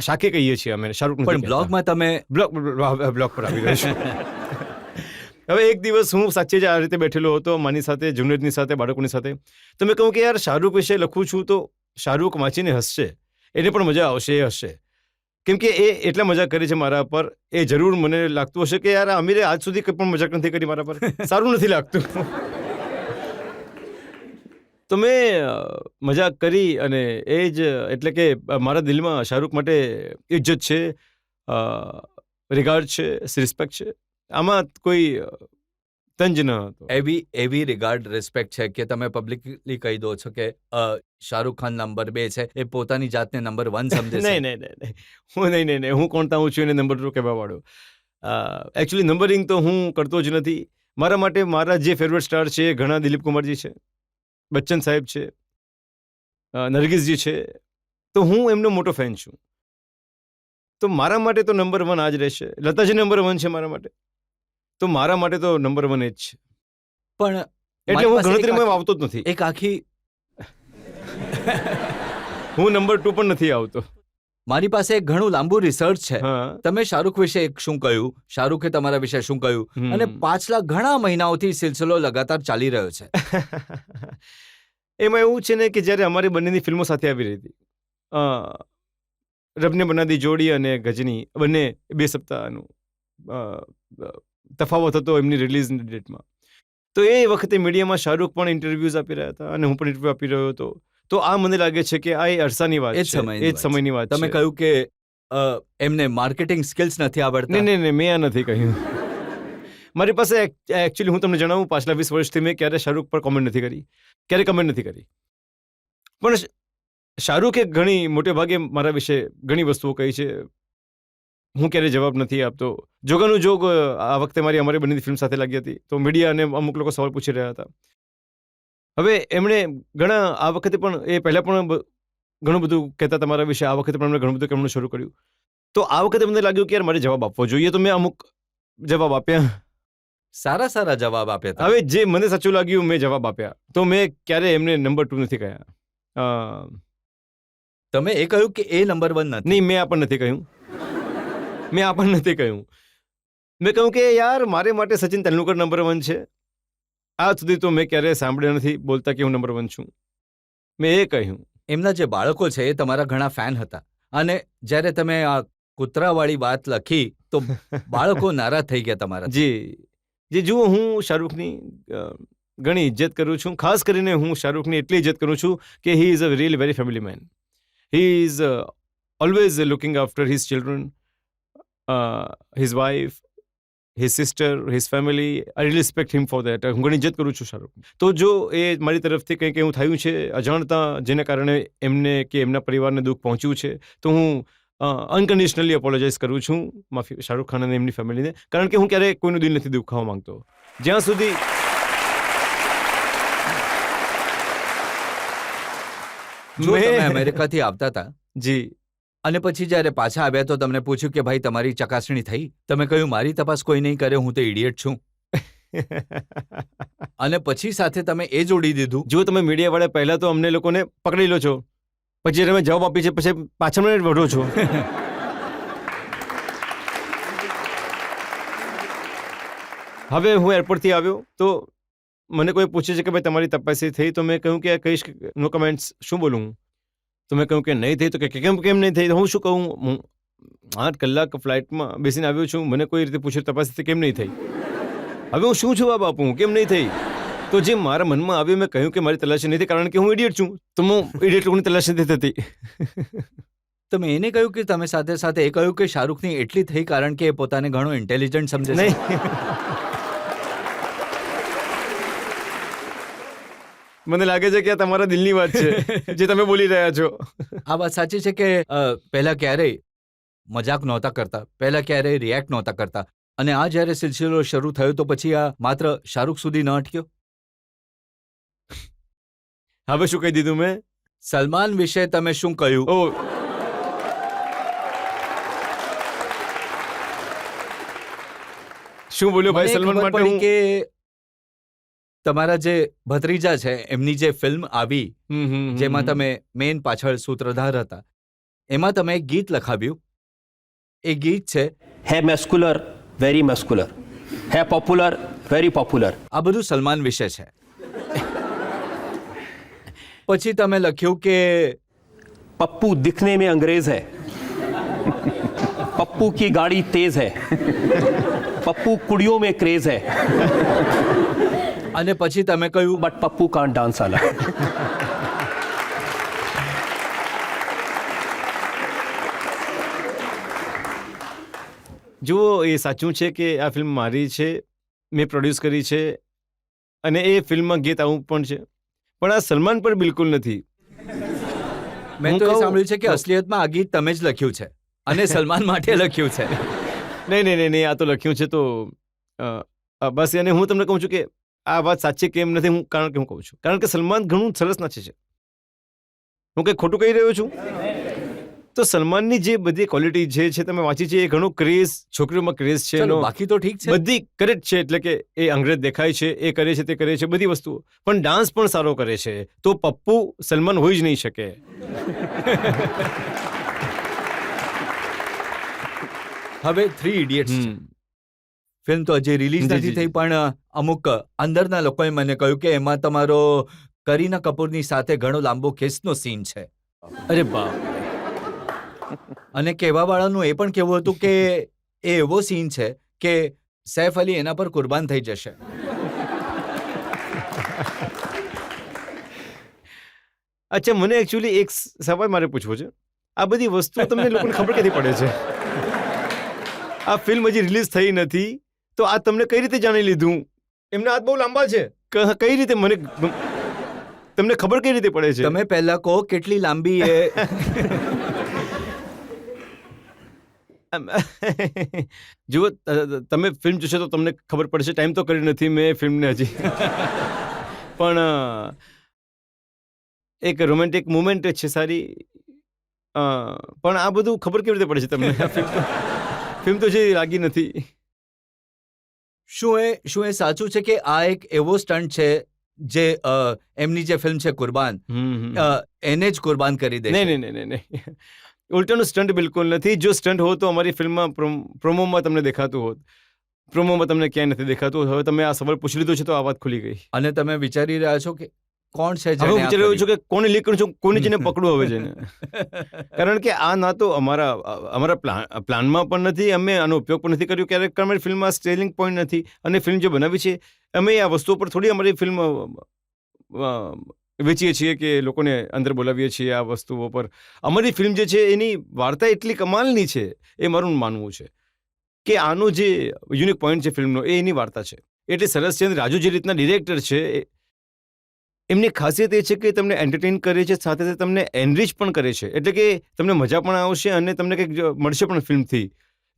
Speaker 3: શાકી કહીએ છીએ. અમે શાહરૂખ
Speaker 2: પણ બ્લોગમાં તમે
Speaker 3: બ્લોગ પર આવી ગયો છું. હવે એક દિવસ હું સાચે જ આ રીતે બેઠેલો હતો માની સાથે, જુનેદની સાથે, બાળકોની સાથે. તો મેં કહ્યું કે યાર શાહરૂખ વિશે લખું છું તો શાહરૂખ વાંચીને હસશે, એને પણ મજા આવશે, એ હસશે. કેમ કે એ એટલા મજાક કરે છે મારા પર. એ જરૂર મને લાગતું હશે કે યાર અમીરે આજ સુધી કંઈ પણ મજાક નથી કરી મારા પર, સારું નથી લાગતું. તો મેં મજાક કરી અને એ જ એટલે કે મારા દિલમાં શાહરૂખ માટે ઇજ્જત છે, રિગાર્ડ છે, રિસ્પેક્ટ છે. આમાં કોઈ તંજ ન હતો.
Speaker 2: એવી રિગાર્ડ રિસ્પેક્ટ છે કે તમે પબ્લિકલી કહી દો છો કે શાહરૂખ ખાન નંબર 2 છે, એ પોતાની જાતને નંબર 1 સમજે છે.
Speaker 3: નહીં, હું કોણતા હું છું એને નંબર 2 કહેવા વાળો. એકચ્યુઅલી નંબરિંગ તો હું કરતો જ નથી. મારા માટે મારા જે ફેવરેટ સ્ટાર છે ઘણા દિલીપ કુમારજી છે, બચ્ચન સાહેબ છે, નરગિસજી છે, તો હું એમનો મોટો ફેન છું. તો મારા માટે તો નંબર 1 આ જ રહેશે. લતાજી નંબર 1 છે મારા માટે, તો મારા માટે તો નંબર 1 એ જ છે.
Speaker 2: પણ
Speaker 3: એટલે હું
Speaker 2: મારી પાસે
Speaker 3: ગણતરીમાં આવતો જ નથી.
Speaker 2: એક આખી
Speaker 3: હું નંબર 2 પણ નથી આવતો.
Speaker 2: મારી પાસે એક ઘણું લાંબુ રિસર્ચ છે.
Speaker 3: હા.
Speaker 2: તમે શાહરૂખ વિશે શું કહ્યું, શાહરૂખે તમારા વિશે શું કહ્યું,
Speaker 3: હમ.
Speaker 2: અને પાછલા ઘણા મહિનાઓથી સિલસિલો લગાતાર ચાલી રહ્યો છે.
Speaker 3: એમાં એવું છે ને કે જ્યારે અમારી બંનેની ફિલ્મો સાથે આવી રહી હતી, રબને બનાદી જોડી અને ગજની, બંને 2 સપ્તાહનું તફાવત હતો એમની રિલીઝની ડેટમાં. તો એ વખતે મીડિયામાં શાહરૂખ પણ ઇન્ટરવ્યૂઝ આપી રહ્યા હતા અને હું પણ ઇન્ટરવ્યૂ આપી રહ્યો હતો. તો આ મને લાગે છે કે આ એ અરસાની વાત
Speaker 2: એ જ
Speaker 3: છે,
Speaker 2: સમયની
Speaker 3: એ જ સમયની વાત છે.
Speaker 2: તમે કહ્યું કે એમને માર્કેટિંગ સ્કિલ્સ નથી આવડતા.
Speaker 3: નહીં, મેં આ નથી કહ્યું. મારી પાસે એકચ્યુઅલી હું તમને જણાવું, પાછલા 20 વર્ષથી મેં ક્યારે શાહરૂખ પર કોમેન્ટ નથી કરી, ક્યારે કમેન્ટ નથી કરી. પણ શાહરૂખે ઘણી મોટે ભાગે મારા વિશે ઘણી વસ્તુઓ કહી છે, હું ક્યારેય જવાબ નથી આપતો. જોગાનું જોગ આ વખતે અમારી બંનેની ફિલ્મ સાથે લાગી હતી, તો મીડિયા અને અમુક લોકો સવાલ પૂછી રહ્યા હતા. હવે એમણે ઘણા આ વખતે પણ, એ પહેલાં પણ ઘણું બધું કહેતા હતા મારા વિશે, આ વખતે પણ એમણે ઘણું બધું કહેવાનું શરૂ કર્યું. તો આ વખતે મને લાગ્યું કે યાર મારે જવાબ આપવો જોઈએ, તો મેં અમુક જવાબ આપ્યા.
Speaker 2: સારા જવાબ આપ્યા હતા.
Speaker 3: હવે જે મને સાચું લાગ્યું મેં જવાબ આપ્યા. તો મેં ક્યારે એમને નંબર 2 નથી કહ્યા.
Speaker 2: તમે એ કહ્યું કે એ નંબર 1 નથી.
Speaker 3: નહીં, મેં આ પણ નથી કહ્યું. મેં કહ્યું કે યાર મારે માટે સચિન તેંડુલકર નંબર 1 છે. આજ સુધી તો મેં ક્યારેય સાંભળ્યા નથી બોલતા કે હું નંબર 1 છું. મેં એ કહ્યું.
Speaker 2: એમના જે બાળકો છે એ તમારા ઘણા ફેન હતા, અને જ્યારે તમે આ કૂતરાવાળી વાત લખી તો બાળકો નારાજ થઈ ગયા તમારા.
Speaker 3: જી જુઓ, હું શાહરૂખની ઘણી ઇજ્જત કરું છું. ખાસ કરીને હું શાહરૂખની એટલી ઇજ્જત કરું છું કે he is a really very family main. He is always looking after his children, his wife, his sister, his family. I really respect him for that. હું ઘણી ઇજ્જત કરું છું શાહરૂખ. તો જો એ મારી તરફથી કંઈક એવું થયું છે અજાણતા, જેને કારણે એમને કે એમના પરિવારને દુઃખ પહોંચ્યું છે, તો હું અનકન્ડિશનલી અપોલોજાઇઝ કરું છું માફી શાહરૂખ ખાન અને એમની ફેમિલીને. કારણ કે હું ક્યારેય કોઈનું દિલ નથી દુખાવવા માંગતો. જ્યાં સુધી
Speaker 2: જો તમે અમેરિકાથી આવતા હતા
Speaker 3: જી
Speaker 2: અને પછી જ્યારે પાછા આવ્યા તો તમને પૂછ્યું કે ભાઈ તમારી ચકાસણી થઈ? તમે કહ્યું મારી તપાસ કોઈ નહીં કરે, હું તો ઇડિયટ છું. અને પછી સાથે તમે એ જોડી દીધું.
Speaker 3: જો તમે મીડિયાવાળા પહેલા તો અમને લોકોને પકડી લો છો, પછી તમે જવાબ આપી છે, પછી પાછળ મને વઢો છો. હવે હું એરપોર્ટથી આવ્યો તો મને કોઈ પૂછે છે કે ભાઈ તમારી તપાસી થઈ? તો મેં કહ્યું કે કહીશ નો કમેન્ટ્સ, શું બોલું હું? તો મેં કહ્યું કે નહીં થઈ. તો કે કેમ નહીં થઈ? હું શું કહું? હું 8 કલાક ફ્લાઇટમાં બેસીને આવ્યો છું, મને કોઈ રીતે પૂછ્યું તપાસી કેમ નહીં થઈ? હવે હું શું જવાબ આપું? કેમ નહીં થઈ? તો જે મારા મનમાં આવ્યું મેં કહ્યું કે મારી તલાશી નથી, કારણ કે હું ઇડિયટ છું. તો હું ઇડિયટ લોકોની તલાશી નથી થતી.
Speaker 2: તમે એને કહ્યું કે તમે સાથે સાથે એ કહ્યું કે શાહરૂખની એટલી થઈ કારણ કે એ પોતાને ઘણો ઇન્ટેલિજન્ટ સમજે છે?
Speaker 3: નહીં, મને લાગે છે કે આ તમારા દિલની વાત છે જે તમે બોલી રહ્યા છો.
Speaker 2: આ વાત સાચી છે કે પહેલા ક્યારેય મજાક નહોતા કરતા, પહેલા ક્યારેય રિએક્ટ નહોતા કરતા, અને આ જ્યારે સિલસિલો શરૂ થયો તો પછી આ માત્ર શાહરૂખ સુધી ન અટક્યો?
Speaker 3: હવે શું કહી દીધું મેં?
Speaker 2: સલમાન વિશે તમે શું કહ્યું?
Speaker 3: ઓ, શું બોલ્યો ભાઈ?
Speaker 2: મને
Speaker 3: સલમાન
Speaker 2: ખબર
Speaker 3: માટે
Speaker 2: પડી
Speaker 3: હું
Speaker 2: કે તમારા જે ભત્રીજા છે એમની જે ફિલ્મ આવી જેમાં તમે મેઇન પાછળ સૂત્રધાર હતા, એમાં તમે એક ગીત લખાવ્યું. એ ગીત છે
Speaker 4: है मस्कुलर वेरी मस्कुलर, है पॉपुलर वेरी पॉपुलर.
Speaker 2: આ બધું સલમાન વિશે છે. પછી તમે લખ્યું કે
Speaker 4: पप्पू दिखने में अंग्रेज है, पप्पू की गाड़ी तेज है, पप्पू कुड़ियों में क्रेज है,
Speaker 2: અને પછી તમે કહ્યું
Speaker 4: बट पप्पू कांट डांस आला.
Speaker 3: જુઓ, એ સાચું છે કે આ ફિલ્મ મારી છે, મેં પ્રોડ્યુસ કરી છે, અને એ ફિલ્મમાં ગીત આવું પણ છે, પણ આ સલમાન પર બિલકુલ નથી.
Speaker 2: મેં
Speaker 3: હું
Speaker 2: તો એ
Speaker 3: કહું-
Speaker 2: સાંભળ્યું છે કે અસલિયતમાં આ ગીત તમે જ લખ્યું છે અને સલમાન માટે લખ્યું છે.
Speaker 3: નહીં, આ તો લખ્યું છે તો બસ. અને હું તમને કહું છું કે આ વાત સાચી કેમ નથી કારણ કે હું કહું છું, કારણ કે સલમાન ઘણું સરસ નાચે છે. હું કંઈ ખોટું કહી રહ્યો છું? તો સલમાનની જે બધી ક્વોલિટી છે તમે વાંચી છે, એ ઘણો ક્રેઝ, છોકરીઓમાં ક્રેઝ છે
Speaker 2: ચલો
Speaker 3: એનો,
Speaker 2: બાકી તો ઠીક છે.
Speaker 3: બધી કરેક્ટ છે. એટલે કે એ અંગ્રેજ દેખાય છે, એ કરે છે, તે કરે છે, બધી વસ્તુઓ, પણ ડાન્સ પણ સારો કરે છે. તો પપ્પુ સલમાન હોઈ જ નહીં શકે.
Speaker 2: હવે 3 ઇડિયટ્સ છે. ફિલ્મ તો હજી રિલીઝ
Speaker 3: જી,
Speaker 2: નથી
Speaker 3: જી,
Speaker 2: થઈ,
Speaker 3: જી.
Speaker 2: પણ અમુક અંદરના લોકોએ મને કહ્યું કે એમાં તમારો કરીના કપૂરની સાથે ઘણો લાંબો કિસનો સીન છે.
Speaker 3: અરે બાપ,
Speaker 2: અને કહેવાવાળાનું એ પણ કહેવું હતું કે એ એવો સીન છે કે સૈફ અલી એના પર કુરબાન થઈ જશે.
Speaker 3: અચ્છા, મને એકચ્યુઅલી એક સવાલ મારે પૂછવો છે. આ બધી વસ્તુઓ તમને લોકોને ખબર ક્યાંથી પડે છે? આ ફિલ્મ હજી રિલીઝ થઈ નથી, તો આ તમને કઈ રીતે જાણી લીધું? એમના હાથ બહુ લાંબા છે. કઈ રીતે મને તમને ખબર કઈ રીતે પડે છે?
Speaker 2: તમે પહેલા કહો કેટલી લાંબી એ.
Speaker 3: જુઓ, તમે ફિલ્મ જોશો તો તમને ખબર પડશે. ટાઈમ તો કરી નથી મેં ફિલ્મને હજી, પણ એક રોમેન્ટિક મુમેન્ટ છે સારી. પણ આ બધું ખબર કેવી રીતે પડે છે તમને? ફિલ્મ તો જે લાગી નથી.
Speaker 2: શું એ સાચું છે કે આ એક એવો સ્ટન્ટ છે જે એમની જે ફિલ્મ છે કુરબાન, એને જ કુરબાન કરી દે?
Speaker 3: નહીં. ઉલટાનું સ્ટન્ટ બિલકુલ નથી. જો સ્ટન્ટ હોત તો અમારી ફિલ્મમાં પ્રોમોમાં તમને દેખાતું હોત. પ્રોમોમાં તમને ક્યાંય નથી દેખાતું. હવે તમે આ સવાલ પૂછી લીધો છે તો આ વાત ખુલી ગઈ.
Speaker 2: અને તમે વિચારી રહ્યા છો કે કોણ છે?
Speaker 3: હવે હું વિચારી રહ્યો છું કે કોને લીક કરું છું, કોને જેને પકડું હવે જઈને. કારણ કે આ ના તો અમારા પ્લાનમાં પણ નથી, અમે આનો ઉપયોગ પણ નથી કર્યો ક્યારેક. અમારી ફિલ્મમાં સ્ટેલિંગ પોઈન્ટ નથી, અને ફિલ્મ જે બનાવી છે અમે આ વસ્તુઓ પર થોડી અમારી ફિલ્મ વેચીએ છીએ કે લોકોને અંદર બોલાવીએ છીએ. આ વસ્તુઓ પર અમારી ફિલ્મ જે છે એની વાર્તા એટલી કમાલની છે, એ મારું માનવું છે કે આનો જે યુનિક પોઈન્ટ છે ફિલ્મનો, એ એની વાર્તા છે. એટલે સરસ છે. રાજુ જે રીતના ડિરેક્ટર છે, એમની ખાસિયત એ છે કે તમને એન્ટરટેન કરે છે, સાથે સાથે તમને એનરિચ પણ કરે છે. એટલે કે તમને મજા પણ આવશે અને તમને કંઈક મળશે પણ ફિલ્મથી.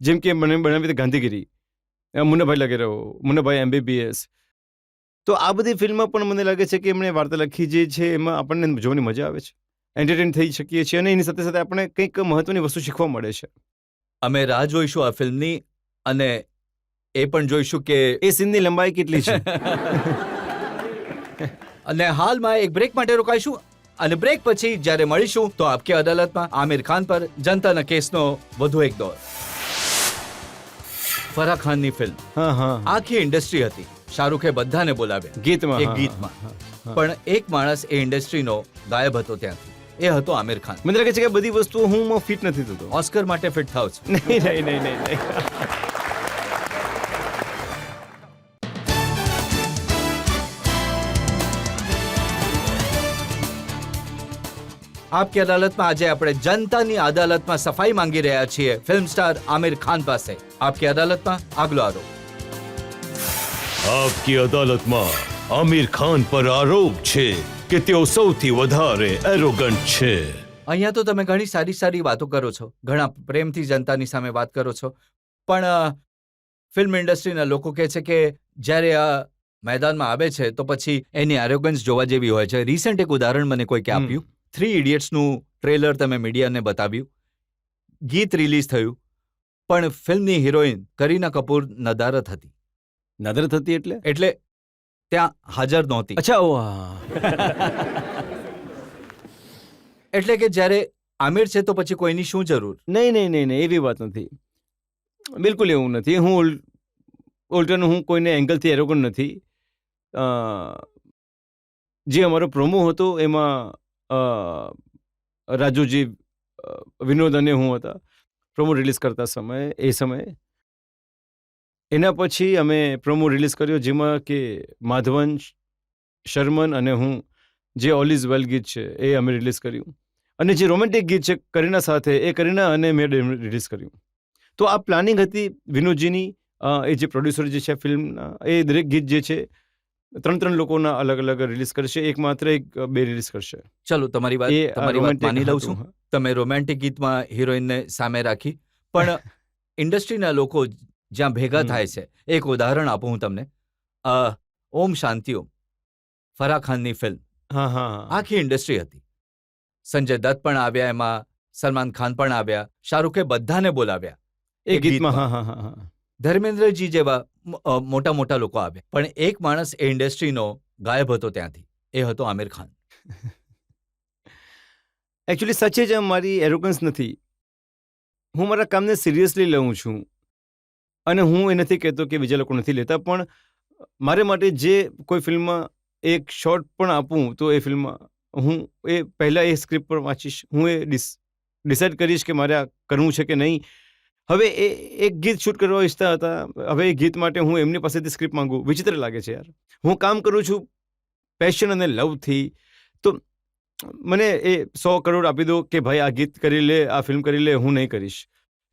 Speaker 3: જેમ કે મને બનાવી હતી ગાંધીગીરી, મુન્નાભાઈ લાગે રહ્યો, મુન્નાભાઈ MBBS. તો આ બધી ફિલ્મમાં પણ મને લાગે છે કે એમણે વાર્તા લખી જે છે એમાં આપણને જોવાની મજા આવે છે, એન્ટરટેન થઈ શકીએ છીએ, અને એની સાથે સાથે આપણે કંઈક મહત્વની વસ્તુ શીખવા મળે છે.
Speaker 2: અમે રાહ જોઈશું આ ફિલ્મની, અને એ પણ જોઈશું કે
Speaker 3: એ સીનની લંબાઈ કેટલી છે.
Speaker 2: અને હાલમાં એક બ્રેક માટે રોકાઈશું, અને બ્રેક પછી જ્યારે મળીશું તો આપકી અદાલતમાં આમિર ખાન પર જનતાના કેસનો વધુ એક દોર. ફરાહ ખાનની ફિલ્મ, આખી ઇન્ડસ્ટ્રી હતી. શાહરૂખે બધાને બોલાવ્યા
Speaker 3: ગીતમાં,
Speaker 2: એક ગીતમાં, પણ એક માણસ એ ઇન્ડસ્ટ્રીનો ગાયબ હતો ત્યાંથી. એ હતો આમિર ખાન.
Speaker 3: મને લાગે છે કે બધી વસ્તુઓ હું ફિટ નથી થતો.
Speaker 2: ઓસ્કર માટે ફિટ થાવ છો?
Speaker 3: નહીં.
Speaker 2: આપકી અદાલતમાં આજે આપણે જનતાની અદાલતમાં સફાઈ માંગી રહ્યા છીએ ફિલ્મ સ્ટાર આમિર ખાન પાસે. આપકી અદાલતમાં આગલો આરોપ.
Speaker 1: આપકી અદાલતમાં આમિર ખાન પર આરોપ છે કે તેઓ સૌથી વધારે એરોગન્ટ છે.
Speaker 2: અહીંયા તો તમે ઘણી સારી સારી વાતો કરો છો, ઘણા પ્રેમથી જનતાની સામે વાત કરો છો, પણ ફિલ્મ ઇન્ડસ્ટ્રીના લોકો કહે છે કે જ્યારે આ મેદાનમાં આવે છે તો પછી એની એરોગન્સ જોવા જેવી હોય છે. રિસેન્ટ એક ઉદાહરણ મને કોઈકે આપ્યું. 3 ઇડિયટ્સનું ટ્રેલર તમે મીડિયાને બતાવ્યું, ગીત રિલીઝ થયું, પણ ફિલ્મની હિરોઈન કરીના કપૂર નદારત હતી.
Speaker 3: નદારત હતી એટલે
Speaker 2: ત્યાં હાજર નહોતી.
Speaker 3: અચ્છા.
Speaker 2: એટલે કે જ્યારે આમિર છે તો પછી કોઈની શું જરૂર?
Speaker 3: નહીં, એવી વાત નથી. બિલકુલ એવું નથી. ઉલટાનું હું કોઈને એંગલથી એરોગન્ટ નથી. જે અમારો પ્રોમો હતો એમાં રાજુજી, વિનોદ અને હું હતા પ્રોમો રિલીઝ કરતા સમયે. એના પછી અમે પ્રોમો રિલીઝ કર્યો જેમાં કે માધવન, શર્મન અને હું, જે ઓલ ઇઝ વેલ ગીત છે એ અમે રિલીઝ કર્યું, અને જે રોમેન્ટિક ગીત છે કરીના સાથે, એ કરીના અને મેં રિલીઝ કર્યું. તો આ પ્લાનિંગ હતી વિનોદજીની. એ જે પ્રોડ્યુસર જે છે ફિલ્મના, એ દરેક ગીત જે છે 3 લોકોના અલગ અલગ રિલીઝ કરશે, એક માત્ર 2 રિલીઝ કરશે.
Speaker 2: ચલો, તમારી વાત માની લઉં છું. તમે રોમેન્ટિક ગીતમાં હિરોઈનને સામે રાખી, પણ ઇન્ડસ્ટ્રીના લોકો જ્યાં ભેગા થાય છે, એક ઉદાહરણ આપું હું તમને. ઓમ શાંતિ ઓમ, ફરાહ ખાનની ફિલ્મ,
Speaker 3: હા હા હા.
Speaker 2: આખી ઇન્ડસ્ટ્રી હતી. સંજય દત્ત પણ આવ્યા એમાં, સલમાન ખાન પણ આવ્યા, શાહરૂખે બધાને બોલાવ્યા
Speaker 3: એ ગીતમાં હા હા હા હા.
Speaker 2: ધર્મેન્દ્રજી જેવા મોટા મોટા લોકો આવ્યા, પણ એક માણસ એ ઇન્ડસ્ટ્રીનો ગાયબ હતો ત્યાંથી, એ હતો આમિર ખાન.
Speaker 3: એકચ્યુઅલી સચ્ચે જ મારી એરોગન્સ નથી. હું મારા કામને સિરિયસલી લઉં છું અને હું એ નથી કહેતો કે બીજા લોકો નથી લેતા, પણ મારે માટે જે કોઈ ફિલ્મમાં એક શોર્ટ પણ આપું તો એ ફિલ્મમાં હું એ પહેલાં એ સ્ક્રિપ્ટ પર વાંચીશ, હું એ ડિસાઇડ કરીશ કે મારે આ કરવું છે કે નહીં. હવે એ એક ગીત શૂટ કરવા ઈચ્છતા હતા, હવે એ ગીત માટે હું એમની પાસેથી સ્ક્રિપ્ટ માંગુ, વિચિત્ર લાગે છે યાર. હું કામ કરું છું પેશન અને લવથી, તો મને એ 100 કરોડ આપી દો કે ભાઈ આ ગીત કરી લે, આ ફિલ્મ કરી લે, હું નહીં કરીશ.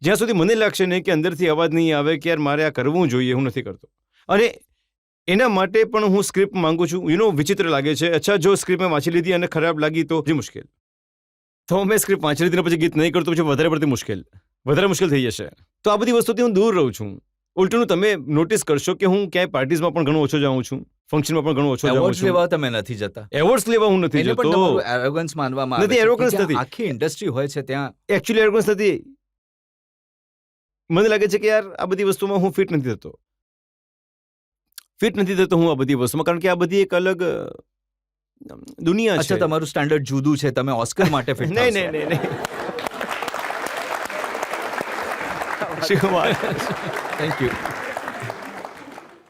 Speaker 3: જ્યાં સુધી મને લાગશે નહીં કે અંદરથી અવાજ નહીં આવે કે યાર મારે આ કરવું જોઈએ, હું નથી કરતો. અને એના માટે પણ હું સ્ક્રિપ્ટ માંગુ છું. વિચિત્ર લાગે છે. અચ્છા, જો સ્ક્રિપ્ટ મેં વાંચી લીધી અને ખરાબ લાગી તો જે મુશ્કેલ, તો મેં સ્ક્રિપ્ટ વાંચી લીધી પછી ગીત નહીં કરતો, પછી વધારે મુશ્કેલ થઈ જશે. તો આ બધી વસ્તુથી હું દૂર રહું છું. ઉલટું તમે નોટિસ કરશો કે હું ક્યાંય પાર્ટીઝમાં પણ ઘણો ઓછો જાઉં છું, ફંક્શનમાં પણ ઘણો ઓછો જાઉં
Speaker 2: એવોર્ડ્સ
Speaker 3: છું.
Speaker 2: લેવા તમે નથી જતા,
Speaker 3: એવોર્ડ્સ લેવા હું નથી
Speaker 2: એને પણ
Speaker 3: જતો.
Speaker 2: તમારું એરોગન્સ માનવામાં
Speaker 3: નથી,
Speaker 2: આવે છે
Speaker 3: arrogance
Speaker 2: કે જ્યાં
Speaker 3: નથી.
Speaker 2: આખી ઇન્ડસ્ટ્રી હોય છે ત્યાં
Speaker 3: એકચ્યુઅલી એરોગન્સ નથી. મને લાગે છે કે યાર આ બધી વસ્તુમાં હું ફિટ નથી થતો હું આ બધી વસ્તુમાં, કારણ કે આ બધી એક અલગ દુનિયા છે.
Speaker 2: અચ્છા, તમારું સ્ટાન્ડર્ડ જુદું છે, તમે ઓસ્કર માટે ફિટ
Speaker 3: નહીં નહીં નહીં નહીં. શું વાત.
Speaker 2: Thank you.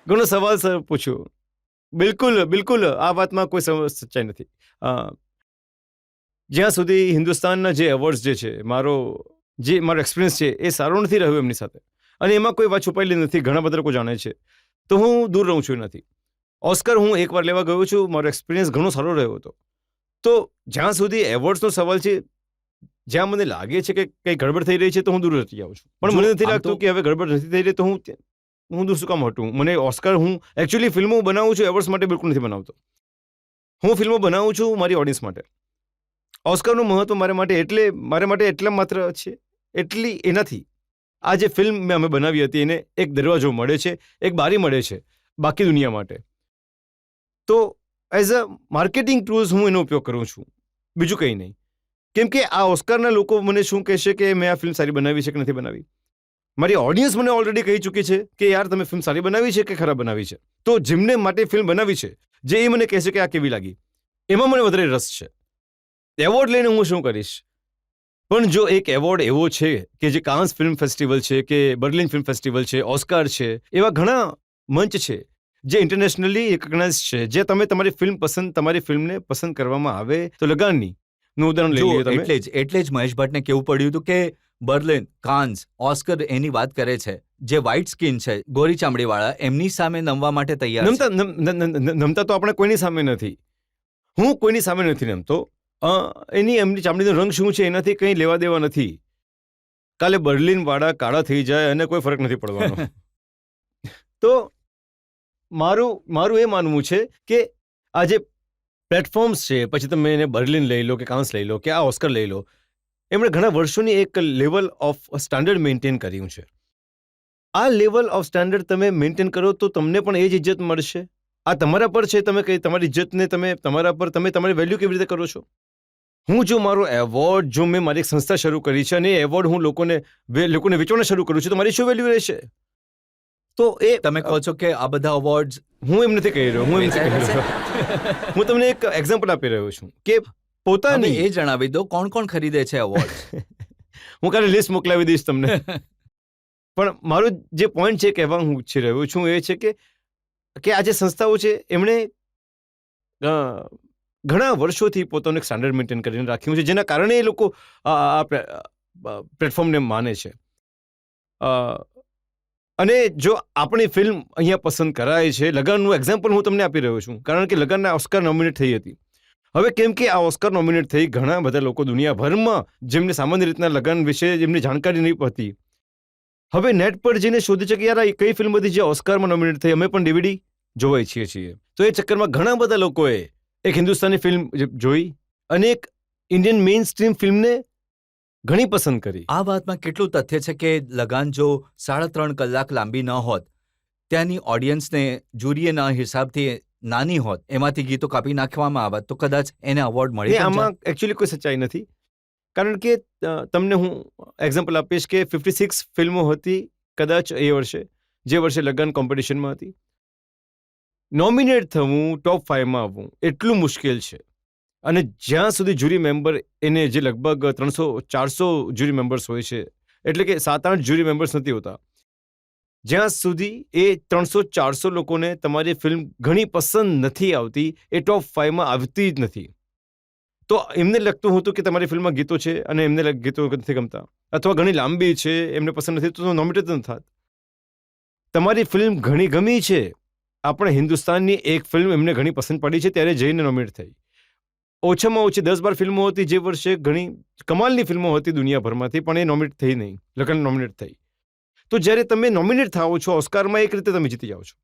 Speaker 3: ઘણો સવાલ સર પૂછ્યો. બિલકુલ આ વાતમાં કોઈ સચ્ચાઈ નથી. જ્યાં સુધી હિન્દુસ્તાનના જે એવોર્ડ્સ જે છે, મારો એક્સપિરિયન્સ છે એ સારો નથી રહ્યો એમની સાથે, અને એમાં કોઈ વાત છુપાયેલી નથી, ઘણા બધા લોકો જાણે છે, તો હું દૂર રહું છું એનાથી. ઓસ્કર હું એકવાર લેવા ગયો છું, મારો એક્સપિરિયન્સ ઘણો સારો રહ્યો હતો. તો જ્યાં સુધી એવોર્ડ્સનો સવાલ છે, જ્યાં મને લાગે છે કે કંઈ ગડબડ થઈ રહી છે તો હું દૂર રહી જાઉં છું. પણ મને નથી લાગતું કે હવે ગડબડ નથી થઈ રહી તો હું દૂર શું કામ હટું. મને ઓસ્કર, હું એકચ્યુઅલી ફિલ્મો બનાવું છું, એવોર્ડ્સ માટે બિલકુલ નથી બનાવતો. હું ફિલ્મો બનાવું છું મારી ઓડિયન્સ માટે. ઓસ્કરનું મહત્વ મારા માટે એટલા માત્ર છે, એટલી એનાથી આ જે ફિલ્મ અમે બનાવી હતી એને એક દરવાજો મળે છે, એક બારી મળે છે બાકી દુનિયા માટે. તો એઝ અ માર્કેટિંગ ટૂલ્સ હું એનો ઉપયોગ કરું છું, બીજું કંઈ નહીં. કેમ કે આ ઓસ્કરના લોકો મને શું કહેશે કે મેં આ ફિલ્મ સારી બનાવી છે કે નથી બનાવી. મારી ઓડિયન્સ મને ઓલરેડી કહી ચૂકી છે કે યાર તમે ફિલ્મ સારી બનાવી છે કે ખરાબ બનાવી છે. તો જેમને માટે ફિલ્મ બનાવી છે, જે એ મને કહેશે કે આ કેવી લાગી, એમાં મને વધારે રસ છે. એવોર્ડ લઈને હું શું કરીશ? પણ જો એક એવોર્ડ એવો છે કે જે કાન્સ ફિલ્મ ફેસ્ટિવલ છે, કે બર્લિન ફિલ્મ ફેસ્ટિવલ છે, ઓસ્કાર છે, એવા ઘણા મંચ છે જે ઇન્ટરનેશનલી રિકોગ્નાઇઝ છે, જે તમે તમારી ફિલ્મને પસંદ કરવામાં આવે તો લગાનની નું ઉદાહરણ લઈ લો તમે.
Speaker 2: એટલે જ મહેશ ભટ્ટને કેવું પડ્યું હતું કે બર્લિન, કાન્સ, ઓસ્કર એની વાત કરે છે, જે વ્હાઇટ સ્કિન છે, ગોરી ચામડીવાળા, એમની સામે નમવા માટે તૈયાર છે.
Speaker 3: નમતા તો આપણે કોઈની સામે નથી. હું કોઈની સામે નથી નમતો. એમની ચામડીનો રંગ શું છે એનાથી કંઈ લેવા દેવા નથી. કાલે બર્લિન વાળા કાળા થઈ જાય અને કોઈ ફરક નથી પડવાનો. તો મારું એ માનવું છે કે આ જે પ્લેટફોર્મ્સ છે, પછી તમે એને બર્લિન લઈ લો કે કાન્સ લઈ લો કે આ ઓસ્કર લઈ લો, એમણે ઘણા વર્ષોની એક લેવલ ઓફ સ્ટાન્ડર્ડ મેન્ટેન કર્યું છે. આ લેવલ ઓફ સ્ટાન્ડર્ડ તમે મેન્ટેન કરો તો તમને પણ એ જ ઇજ્જત મળશે. આ તમારા પર છે, તમે તમારી ઇજ્જતને તમે તમારી વેલ્યુ કેવી રીતે કરો છો. હું જો મારો એવોર્ડ, જો મેં મારી એક સંસ્થા શરૂ કરી છે અને એ એવોર્ડ હું લોકોને વેચવાના શરૂ કરું છું, તો મારી શું વેલ્યુ રહેશે? તો એ
Speaker 2: તમે કહો છો કે આ બધા અવોર્ડ્સ
Speaker 3: હું એમ નથી કહી રહ્યો. હું તમને એક એક્ઝામ્પલ આપી રહ્યો છું કે પોતાની
Speaker 2: એ જણાવી દો કોણ કોણ ખરીદે છે અવોર્ડ.
Speaker 3: હું કાલે લિસ્ટ મોકલાવી દઈશ તમને. પણ મારો જે પોઈન્ટ છે કહેવા હું ઈચ્છી રહ્યો છું એ છે કે આ જે સંસ્થાઓ છે એમણે ઘણા વર્ષોથી પોતાનું એક સ્ટાન્ડર્ડ મેન્ટેન કરીને રાખ્યું છે, જેના કારણે એ લોકો આ પ્લેટફોર્મને માને છે. અને જો આપણી ફિલ્મ અહીંયા પસંદ કરાય છે, લગાનનું એક્ઝામ્પલ હું તમને આપી રહ્યો છું, કારણ કે લગાનના ઓસ્કાર નોમિનેટ થઈ હતી. હવે કેમ કે આ ઓસ્કાર નોમિનેટ થઈ, ઘણા બધા લોકો દુનિયાભરમાં જેમને સામાન્ય રીતના લગાન વિશે જેમની જાણકારી નહીં હતી, હવે નેટ પર જઈને શોધી છે કે યાર આ કઈ ફિલ્મ હતી જે ઓસ્કારમાં નોમિનેટ થઈ, અમે પણ DVD જોવા ઈચ્છીએ છીએ. તો એ ચક્કરમાં ઘણા બધા લોકોએ એક હિન્દુસ્તાની ફિલ્મ જોઈ અને એક ઇન્ડિયન મેઇન સ્ટ્રીમ ફિલ્મને ઘણી પસંદ કરી.
Speaker 2: આ વાતમાં કેટલું તથ્ય છે કે લગાન જો 3.5 કલાક લાંબી ન હોત ત્યાંની ઓડિયન્સને જુરીના હિસાબથી નાની હોત, એમાંથી ગીતો કાપી નાખવામાં આવત તો કદાચ એને એવોર્ડ મળી પણ
Speaker 3: આમાં એકચ્યુઅલી કોઈ સચ્ચાઈ નથી. કારણ કે તમને હું એક્ઝામ્પલ આપીશ કે 56 ફિલ્મો હતી કદાચ એ વર્ષે, જે વર્ષે લગન કોમ્પિટિશનમાં હતી. નોમિનેટ થવું, ટોપ 5માં આવવું એટલું મુશ્કેલ છે. અને જ્યાં સુધી જ્યુરી મેમ્બર એને જે લગભગ 300-400 જ્યુરી મેમ્બર્સ હોય છે, એટલે કે 7-8 જ્યુરી મેમ્બર્સ નથી હોતા, જ્યાં સુધી એ 300-400 લોકોને તમારી ફિલ્મ ઘણી પસંદ નથી આવતી, એ ટોપ 5માં આવતી જ નથી. તો એમને લગતું હતું કે તમારી ફિલ્મમાં ગીતો છે અને એમને ગીતો નથી ગમતા, અથવા ઘણી લાંબી છે એમને પસંદ નથી, તો નોમિનેટ ન થાત. તમારી ફિલ્મ ઘણી ગમી છે, આપણે હિન્દુસ્તાનની એક ફિલ્મ એમને ઘણી પસંદ પડી છે ત્યારે જઈને નોમિનેટ થઈ. ઓછામાં ઓછી 10-12 ફિલ્મો હતી જે વર્ષે ઘણી કમાલની ફિલ્મો હતી દુનિયાભરમાંથી, પણ એ નોમિનેટ થઈ નહીં, લગન નોમિનેટ થઈ. તો જ્યારે તમે નોમિનેટ થાઓ છો ઓસ્કારમાં, એક રીતે તમે જીતી જાઓ છો.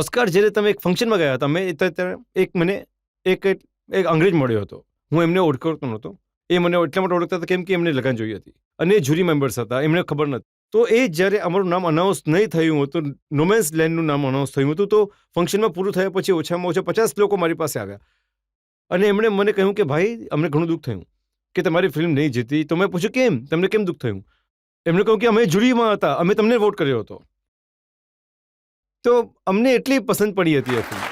Speaker 3: ઓસ્કાર જ્યારે તમે એક ફંક્શનમાં ગયા હતા, મને એક અંગ્રેજ મળ્યો હતો, હું એમને ઓળખતો નહોતો. એ મને એટલા માટે ઓળખતા હતા કેમ કે એમને લગન જોઈ હતી અને એ જ્યુરી મેમ્બર્સ હતા, એમને ખબર નથી. તો એ જ્યારે અમારું નામ અનાઉન્સ નહીં થયું હતું, નોમેન્સ લેન્ડનું નામ અનાઉન્સ થયું હતું, તો ફંક્શનમાં પૂરું થયા પછી ઓછામાં ઓછા 50 લોકો મારી પાસે આવ્યા અને એમણે મને કહ્યું કે ભાઈ, અમને ઘણું દુઃખ થયું કે તમારી ફિલ્મ નહીં જીતી. તો મેં પૂછ્યું કેમ, તમને કેમ દુઃખ થયું? એમણે કહ્યું કે અમે જ્યુરીમાં હતા, અમે તમને વોટ કર્યો હતો. તો અમને એટલી પસંદ પડી હતી આ ફિલ્મ.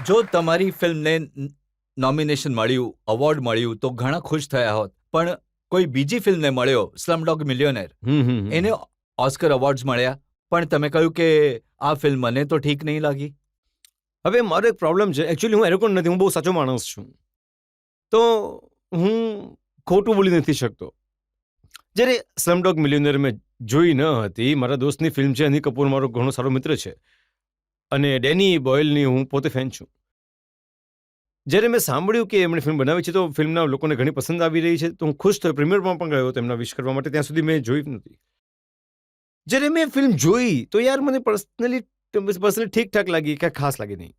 Speaker 2: જો તમારી ફિલ્મને નોમિનેશન મળ્યું, અવોર્ડ મળ્યું તો ઘણા ખુશ થયા હોત, પણ કોઈ બીજી ફિલ્મને મળ્યો, સ્લમડોગ મિલિયોનેર, એને ઓસ્કર અવોર્ડ્સ મળ્યા, પણ તમે કહ્યું કે આ ફિલ્મ મને તો ઠીક નહીં લાગી.
Speaker 3: હવે મારો એક પ્રોબ્લેમ છે, એકચ્યુઅલી હું એરોગન્ટ નથી, હું બહુ સાચો માણસ છું, તો હું ખોટું બોલી નથી શકતો. જ્યારે સ્લમડોગ મિલિયોનેર મેં જોઈ ન હતી, મારા દોસ્તની ફિલ્મ છે, અનિલ કપૂર મારો ઘણો સારો મિત્ર છે અને ડેની બોયલની હું પોતે ફેન છું. જ્યારે મેં સાંભળ્યું કે એમણે ફિલ્મ બનાવી છે તો ફિલ્મના લોકોને ઘણી પસંદ આવી રહી છે, તો હું ખુશ થયો. પ્રીમિયરમાં પણ ગયો તેમના વિશ કરવા માટે, ત્યાં સુધી મેં જોઈ નથી. જ્યારે મેં ફિલ્મ જોઈ તો યાર મને પર્સનલી ઠીકઠાક લાગી, કાંઈ ખાસ લાગી નહીં.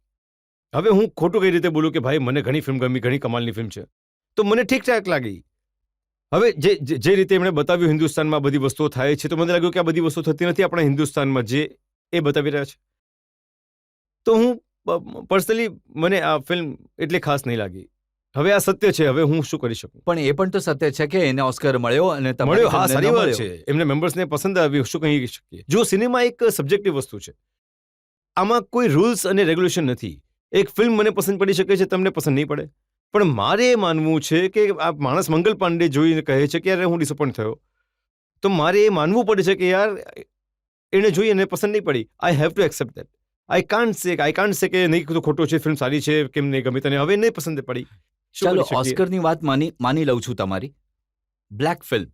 Speaker 3: હવે હું ખોટું કઈ રીતે બોલું કે ભાઈ મને ઘણી ફિલ્મ ગમી, ઘણી કમાલની ફિલ્મ છે, તો મને ઠીકઠાક લાગી. હવે જે રીતે એમણે બતાવ્યું હિન્દુસ્તાનમાં બધી વસ્તુઓ થાય છે, તો મને લાગ્યું કે આ બધી વસ્તુઓ થતી નથી આપણા હિન્દુસ્તાનમાં, જે એ બતાવી રહ્યા છે. તો હું પર્સનલી મને આ ફિલ્મ એટલી ખાસ નહીં લાગી. હવે આ સત્ય છે, હવે હું શું કરી શકું?
Speaker 2: પણ એ પણ તો સત્ય છે કે એને ઓસ્કર મળ્યો અને
Speaker 3: મળ્યો, હા, સારી વાત છે, એમને મેમ્બર્સને પસંદ આવ્યું, શું કહી શકીએ. જો સિનેમા એક સબ્જેક્ટિવ વસ્તુ છે, આમાં કોઈ રૂલ્સ અને રેગ્યુલેશન નથી. એક ફિલ્મ મને પસંદ પડી શકે છે, તમને પસંદ નહીં પડે, પણ મારે એ માનવું છે કે આ માણસ મંગલ પાંડે જોઈને કહે છે કે યાર હું ડિસઅપોઇન્ટ થયો, તો મારે એ માનવું પડે છે કે યાર એને જોઈ અને પસંદ નહીં પડી. I have to accept that. I can't સે કે નહીં, તો ખોટો છે, ફિલ્મ સારી છે, કેમ નહીં ગમી તને, હવે નહીં પસંદ પડી.
Speaker 2: ચાલો ઓસ્કરની વાત માની લઉં છું તમારી. બ્લેક ફિલ્મ,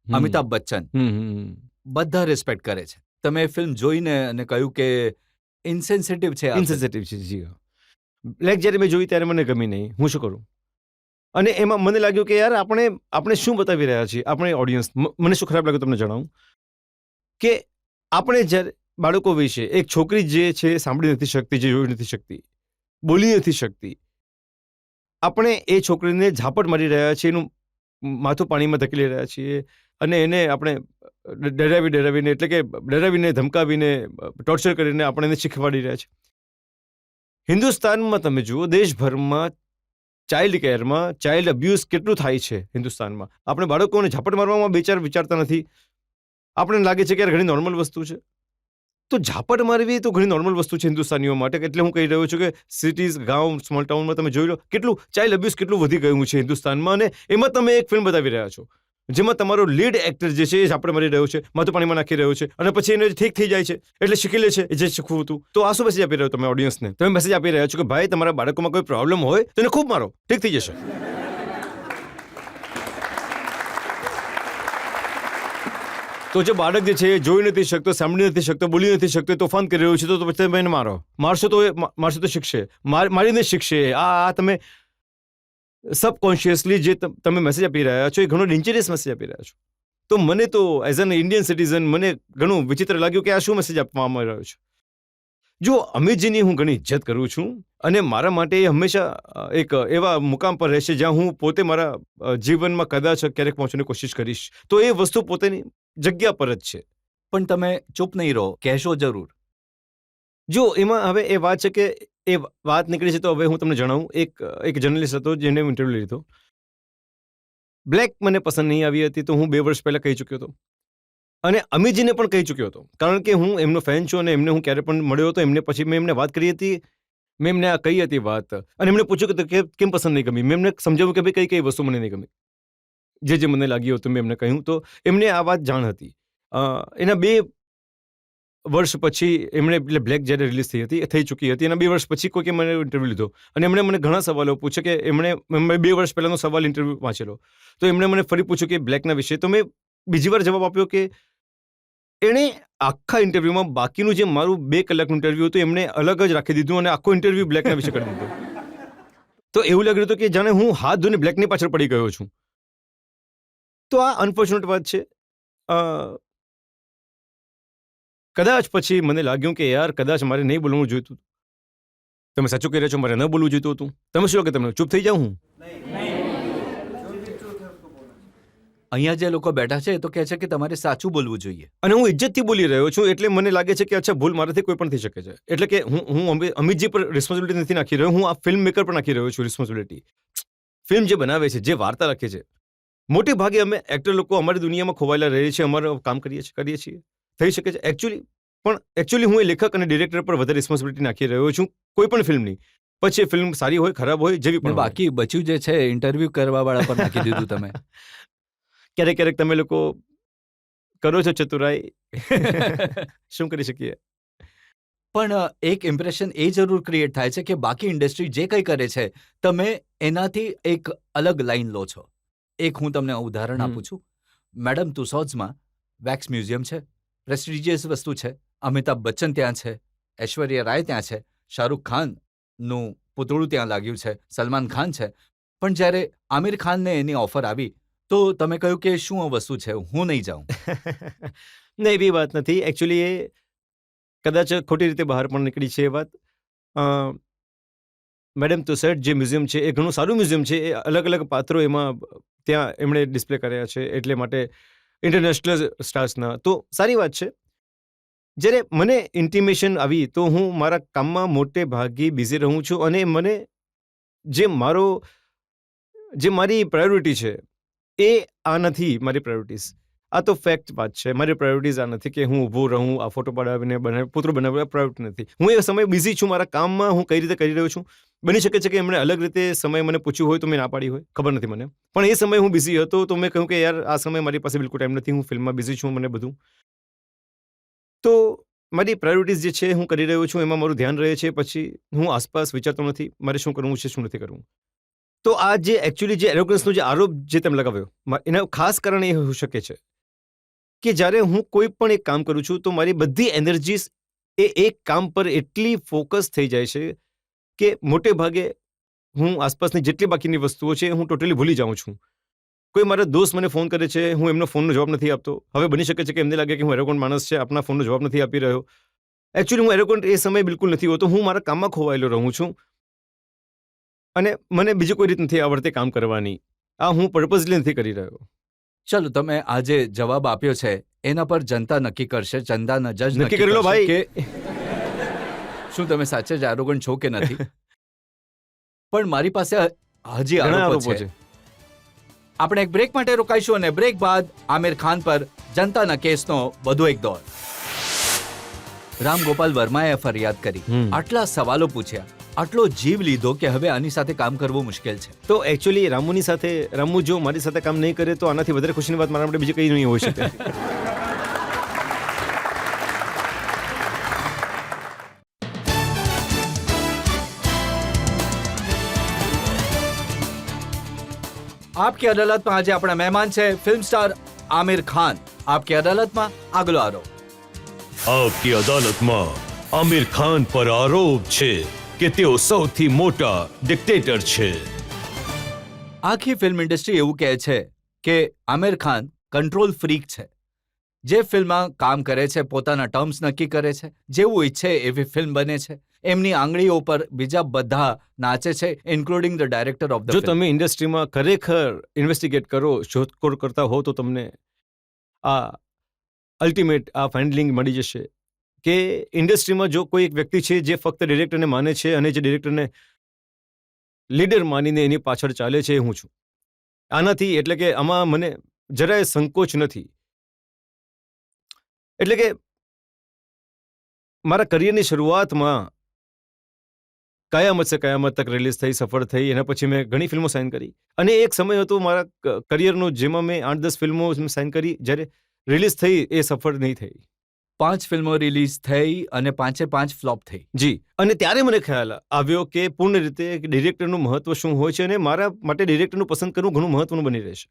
Speaker 2: અમિતાભ બચ્ચન, બધા રિસ્પેક્ટ કરે છે. તમે ફિલ્મ જોઈને અને કહ્યું કે ઇન્સેન્સિટિવ છે.
Speaker 3: ઇન્સેન્સિટિવ છે, જી હા. બ્લેક જ્યારે મેં જોઈ ત્યારે મને ગમી નહીં, હું શું કરું? અને એમાં મને લાગ્યું કે યાર આપણે શું બતાવી રહ્યા છીએ આપણે ઓડિયન્સ. મને શું ખરાબ લાગ્યું તમને જણાવું કે આપણે જ્યારે બાળકો વિશે, એક છોકરી જે છે સાંભળી નથી શકતી, જે જોઈ નથી શકતી, બોલી નથી શકતી, આપણે એ છોકરીને ઝાપટ મારી રહ્યા છીએ, એનું માથું પાણીમાં ધકેલી રહ્યા છીએ અને એને આપણે ડરાવીને, એટલે કે ડરાવીને, ધમકાવીને, ટોર્ચર કરીને આપણે એને શીખવાડી રહ્યા છીએ. હિન્દુસ્તાનમાં તમે જુઓ, દેશભરમાં ચાઇલ્ડ કેરમાં ચાઇલ્ડ અબ્યુઝ કેટલું થાય છે હિન્દુસ્તાનમાં. આપણે બાળકોને ઝાપટ મારવામાં વિચારતા નથી. આપણને લાગે છે કે યાર ઘણી નોર્મલ વસ્તુ છે. તો ઝાપટ મારવી તો ઘણી નોર્મલ વસ્તુ છે હિન્દુસ્તાનીઓ માટે. એટલે હું કહી રહ્યો છું કે સિટીઝ, ગામ, સ્મોલ ટાઉનમાં તમે જોઈ લો કેટલું ચાઇલ્ડ અબ્યુઝ કેટલું વધી ગયું છે હિન્દુસ્તાનમાં. અને એમાં તમે એક ફિલ્મ બતાવી રહ્યા છો જેમાં તમારો લીડ એક્ટર જે છે એ ઝાપટ મારી રહ્યો છે, માથું પાણીમાં નાખી રહ્યો છે અને પછી એને ઠીક થઈ જાય છે, એટલે શીખી લે છે જે શીખવું હતું. તો આ શું મેસેજ આપી રહ્યો તમે ઓડિયન્સને? તમે મેસેજ આપી રહ્યા છો કે ભાઈ તમારા બાળકોમાં કોઈ પ્રોબ્લેમ હોય તો એને ખૂબ મારો, ઠીક થઈ જશે. તો જે બાળક જે છે એ જોઈ નથી શકતો, સાંભળી નથી શકતો, બોલી નથી શકતો, તોફાન કરી રહ્યો છે, તો પછી તમે એને મારશો તો શીખશે, મારીને શીખશે. આ તમે સબકોન્શિયસલી જે તમે મેસેજ આપી રહ્યા છો એ ઘણો ડેન્જરસ મેસેજ આપી રહ્યા છો. તો મને તો એઝ એન ઇન્ડિયન સિટીઝન મને ઘણું વિચિત્ર લાગ્યું કે આ શું મેસેજ આપવામાં આવ્યો છે. જો અમિતજીની હું ઘણી ઇજ્જત કરું છું અને મારા માટે એ હંમેશા એક એવા મુકામ પર રહેશે જ્યાં હું પોતે મારા જીવનમાં કદાચ ક્યારેક પહોંચવાની કોશિશ કરીશ. તો એ વસ્તુ પોતેની જગ્યા પર જ છે.
Speaker 2: પણ તમે ચૂપ નહીં રહો, કહેશો જરૂર.
Speaker 3: જો એમાં હવે એ વાત છે કે એ વાત નીકળી છે તો હવે હું તમને જણાવું. એક જર્નલિસ્ટ હતો જેને હું ઇન્ટરવ્યૂ લીધો. બ્લેક મને પસંદ નહીં આવી હતી તો હું 2 વર્ષ પહેલાં કહી ચૂક્યો હતો. અને અમિતજીને પણ કહી ચૂક્યો હતો, કારણ કે હું એમનો ફેન છું અને એમને હું ક્યારે પણ મળ્યો હતો. એમને પછી મેં એમને વાત કરી હતી, મેં એમને આ કહી હતી વાત, અને એમને પૂછ્યું કે કેમ પસંદ નહીં ગમી. મેં એમને સમજાવ્યું કે ભાઈ કઈ વસ્તુ મને નહીં ગમી, જે મને લાગ્યું હતું મેં એમને કહ્યું. તો એમને આ વાત જાણ હતી. એના 2 વર્ષ પછી એમણે એટલે બ્લેક જ્યારે રિલીઝ થઈ ચૂકી હતી, એના 2 વર્ષ પછી કોઈકે મને ઇન્ટરવ્યૂ લીધો અને એમણે મને ઘણા સવાલો પૂછ્યા કે એમણે 2 વર્ષ પહેલાંનો સવાલ ઇન્ટરવ્યૂ વાંચેલો, તો એમણે મને ફરી પૂછ્યું કે બ્લેકના વિશે. તો મેં બીજી વાર જવાબ આપ્યો કે એણે આખા ઇન્ટરવ્યૂમાં બાકીનું જે મારું 2 કલાકનું ઇન્ટરવ્યૂ હતું એમણે અલગ જ રાખી દીધું અને આખો ઇન્ટરવ્યૂ બ્લેકના વિશે કરી દીધો. તો એવું લાગી રહ્યું હતું કે જાણે હું હાથ ધોઈને બ્લેકની પાછળ પડી ગયો છું. તો આ અનફોર્ચ્યુનેટ વાત છે. કદાચ પછી મને લાગ્યું કે યાર કદાચ મારે નહીં બોલવું જોઈતું. તમે સાચું કહી રહ્યા છો, મારે ન બોલવું જોઈતું હતું. તમે શું કે તમે ચૂપ થઈ જાઉં હું?
Speaker 2: અહીંયા જે લોકો બેઠા છે એ તો કહે છે કે તમારે સાચું બોલવું જોઈએ.
Speaker 3: અને હું ઇજ્જતથી બોલી રહ્યો છું, એટલે મને લાગે છે કે અચ્છા ભૂલ મારાથી કોઈ પણ થઈ શકે છે. એટલે કે હું અમિતજી પર રિસ્પોન્સિબિલિટી નથી નાખી રહ્યો, હું આ ફિલ્મ મેકર પર નાખી રહ્યો છું રિસ્પોન્સિબિલિટી. ફિલ્મ જે બનાવે છે, જે વાર્તા લખે છે, મોટે ભાગે અમે એક્ટર લોકો અમારી દુનિયામાં ખોવાયેલા રહીએ છીએ, અમારું કામ કરીએ છીએ. થઈ શકે છે એકચ્યુઅલી હું એ લેખક અને ડિરેક્ટર પર વધારે રિસ્પોન્સિબિલિટી નાખી રહ્યો છું કોઈ પણ ફિલ્મની. પછી એ ફિલ્મ સારી હોય, ખરાબ હોય, જેવી પણ.
Speaker 2: બાકી બચ્યું જે છે ઇન્ટરવ્યૂ કરવા વાળા પર નાખી દીધું તમે.
Speaker 3: ક્યારેક તમે લોકો કરો છો ચતુરાઈ, શું કરી શકીએ.
Speaker 2: પણ એક ઇમ્પ્રેશન એ જરૂર ક્રિએટ થાય છે કે બાકી ઇન્ડસ્ટ્રી જે કંઈ કરે છે તમે એનાથી એક અલગ લાઈન લો છો. એક હું તમને ઉદાહરણ આપું છું. મેડમ તુસોદ્સમાં વેક્સ મ્યુઝિયમ છે, પ્રેસ્ટિજિયસ વસ્તુ છે. અમિતાભ બચ્ચન ત્યાં છે, ઐશ્વર્યા રાય ત્યાં છે, શાહરૂખ ખાનનું પૂતળું ત્યાં લાગ્યું છે, સલમાન ખાન છે. પણ જ્યારે આમિર ખાનને એની ઓફર આવી તો તમે કહ્યું કે શું આ વસ્તુ છે, હું નહીં જાઉં.
Speaker 3: નહીં, એવી વાત નથી. એકચ્યુઅલી એ કદાચ ખોટી રીતે બહાર પણ નીકળી છે એ વાત. મેડમ તુસેડ જે મ્યુઝિયમ છે એ ઘણું સારું મ્યુઝિયમ છે. એ અલગ અલગ પાત્રો એમાં ત્યાં એમણે ડિસ્પ્લે કર્યા છે, એટલે માટે ઇન્ટરનેશનલ સ્ટાર્સના. તો સારી વાત છે. જ્યારે મને ઇન્ટિમેશન આવી તો હું મારા કામમાં મોટે ભાગે બિઝી રહું છું, અને મને જે મારી પ્રાયોરિટી છે એ આ નથી. મારી પ્રાયોરિટીઝ આ તો ફેક્ટ વાત છે. મારી પ્રાયોરિટીઝ આ નથી કે હું ઊભો રહું, આ ફોટો પડાવીને પુત્ર બનાવવા પ્રાયોરિટી નથી. હું એ સમય બિઝી છું મારા કામમાં. હું કઈ રીતે કરી રહ્યો છું. બની શકે છે કે એમણે અલગ રીતે સમય મને પૂછ્યું હોય તો મેં ના પાડી હોય, ખબર નથી મને. પણ એ સમય હું બિઝી હતો તો મેં કહ્યું કે યાર આ સમય મારી પાસે બિલકુલ ટાઈમ નથી, હું ફિલ્મમાં બિઝી છું, મને બધું. તો મારી પ્રાયોરિટીઝ જે છે હું કરી રહ્યો છું, એમાં મારું ધ્યાન રહે છે. પછી હું આસપાસ વિચારતો નથી મારે શું કરવું છે, શું નથી કરવું. તો આ જે એકચ્યુઅલી જે એરોગન્સનો જે આરોપ જે તમે લગાવ્યો, એના ખાસ કારણ એ હોઈ શકે છે કે જ્યારે હું કોઈ પણ એક કામ કરું છું તો મારી બધી એનર્જીસ એ એક કામ પર એટલી ફોકસ થઈ જાય છે કે મોટે ભાગે હું આસપાસની જેટલી બાકીની વસ્તુઓ છે હું ટોટલી ભૂલી જાઉં છું. કોઈ મારા દોસ્ત મને ફોન કરે છે, હું એમનો ફોનનો જવાબ નથી આપતો. હવે બની શકે છે કે એમને લાગે કે હું એરોગન્ટ માણસ છે, આપના ફોનનો જવાબ નથી આપી રહ્યો. એકચ્યુઅલી હું એરોગન્ટ એ સમય બિલકુલ નથી હોતો. હું મારા કામમાં ખોવાયેલો રહું છું અને મને બીજી કોઈ રીત નથી આવડતી કામ કરવાની. આ હું પર્પઝલી નથી કરી રહ્યો.
Speaker 2: ચલો, તમે આજે જવાબ આપ્યો છે એના પર જનતા નક્કી કરશે, જનતાના જજ
Speaker 3: નક્કી કરી લો ભાઈ
Speaker 2: કે શું તમે સાચે જ એરોગન્ટ છો કે નથી. પણ મારી પાસે હજી આરોપો છે. આપણે એક બ્રેક માટે રોકાઈશું અને બ્રેક બાદ આમિર ખાન પર જનતાના કેસનો વધુ એક દોર. રામ ગોપાલ વર્માએ ફરિયાદ કરી, આટલા સવાલો પૂછ્યા, આટલો જીવ લીધો કે હવે આની સાથે કામ કરવું મુશ્કેલ છે.
Speaker 3: તો એકચ્યુઅલી રામુ જો મારી સાથે કામ નહીં કરે તો આનાથી વધારે ખુશીની વાત મારા માટે બીજી કંઈ નહીં હોઈ શકે.
Speaker 2: આપકી અદાલતમાં આજે આપણા મહેમાન છે ફિલ્મ સ્ટાર આમિર ખાન. આપકી અદાલતમાં આગલો આરોપ.
Speaker 1: આપકી અદાલતમાં આમિર ખાન પર આરોપ છે કે તેઓ સૌથી મોટા ડિક્ટેટર છે.
Speaker 2: આખી ફિલ્મ ઇન્ડસ્ટ્રી એવું કહે છે કે આમિર ખાન કંટ્રોલ ફ્રીક છે. જે ફિલ્મમાં કામ કરે છે પોતાના ટર્મ્સ નક્કી કરે છે, જેવું ઈચ્છે એવી ફિલ્મ બને છે. એમની આંગળીઓ પર બીજા બધા નાચે છે, including the director of the.
Speaker 3: જો તમે ઇન્ડસ્ટ્રીમાં ખરેખર ઇન્વેસ્ટિગેટ કરો, શોધખોળ કરતા હો તો તમને આ અલ્ટિમેટ આ ફાઇનલિંગ મળી જશે કે ઇન્ડસ્ટ્રીમાં જો કોઈ એક વ્યક્તિ છે જે ફક્ત ડિરેક્ટરને માને છે અને જે ડિરેક્ટરને લીડર માનીને એની પાછળ ચાલે છે એ હું છું. આનાથી એટલે કે આમાં મને જરાય સંકોચ નથી. એટલે કે મારા કરિયરની શરૂઆતમાં કયામત સે કયામત તક રિલીઝ થઈ, સફળ થઈ. એના પછી મેં ઘણી ફિલ્મો સાઇન કરી અને એક સમય હતો મારા કરિયરનો જેમાં મેં 8-10 ફિલ્મો સાઇન કરી. જ્યારે રિલીઝ થઈ એ સફળ નહીં થઈ.
Speaker 2: 5 ફિલ્મો રિલીઝ થઈ અને 5 ફ્લોપ થઈ.
Speaker 3: જી. અને ત્યારે મને ખ્યાલ આવ્યો કે પૂર્ણ રીતે ડિરેક્ટરનું મહત્વ શું હોય છે અને મારા માટે ડિરેક્ટરનું પસંદ કરવું ઘણું મહત્વનું બની રહેશે.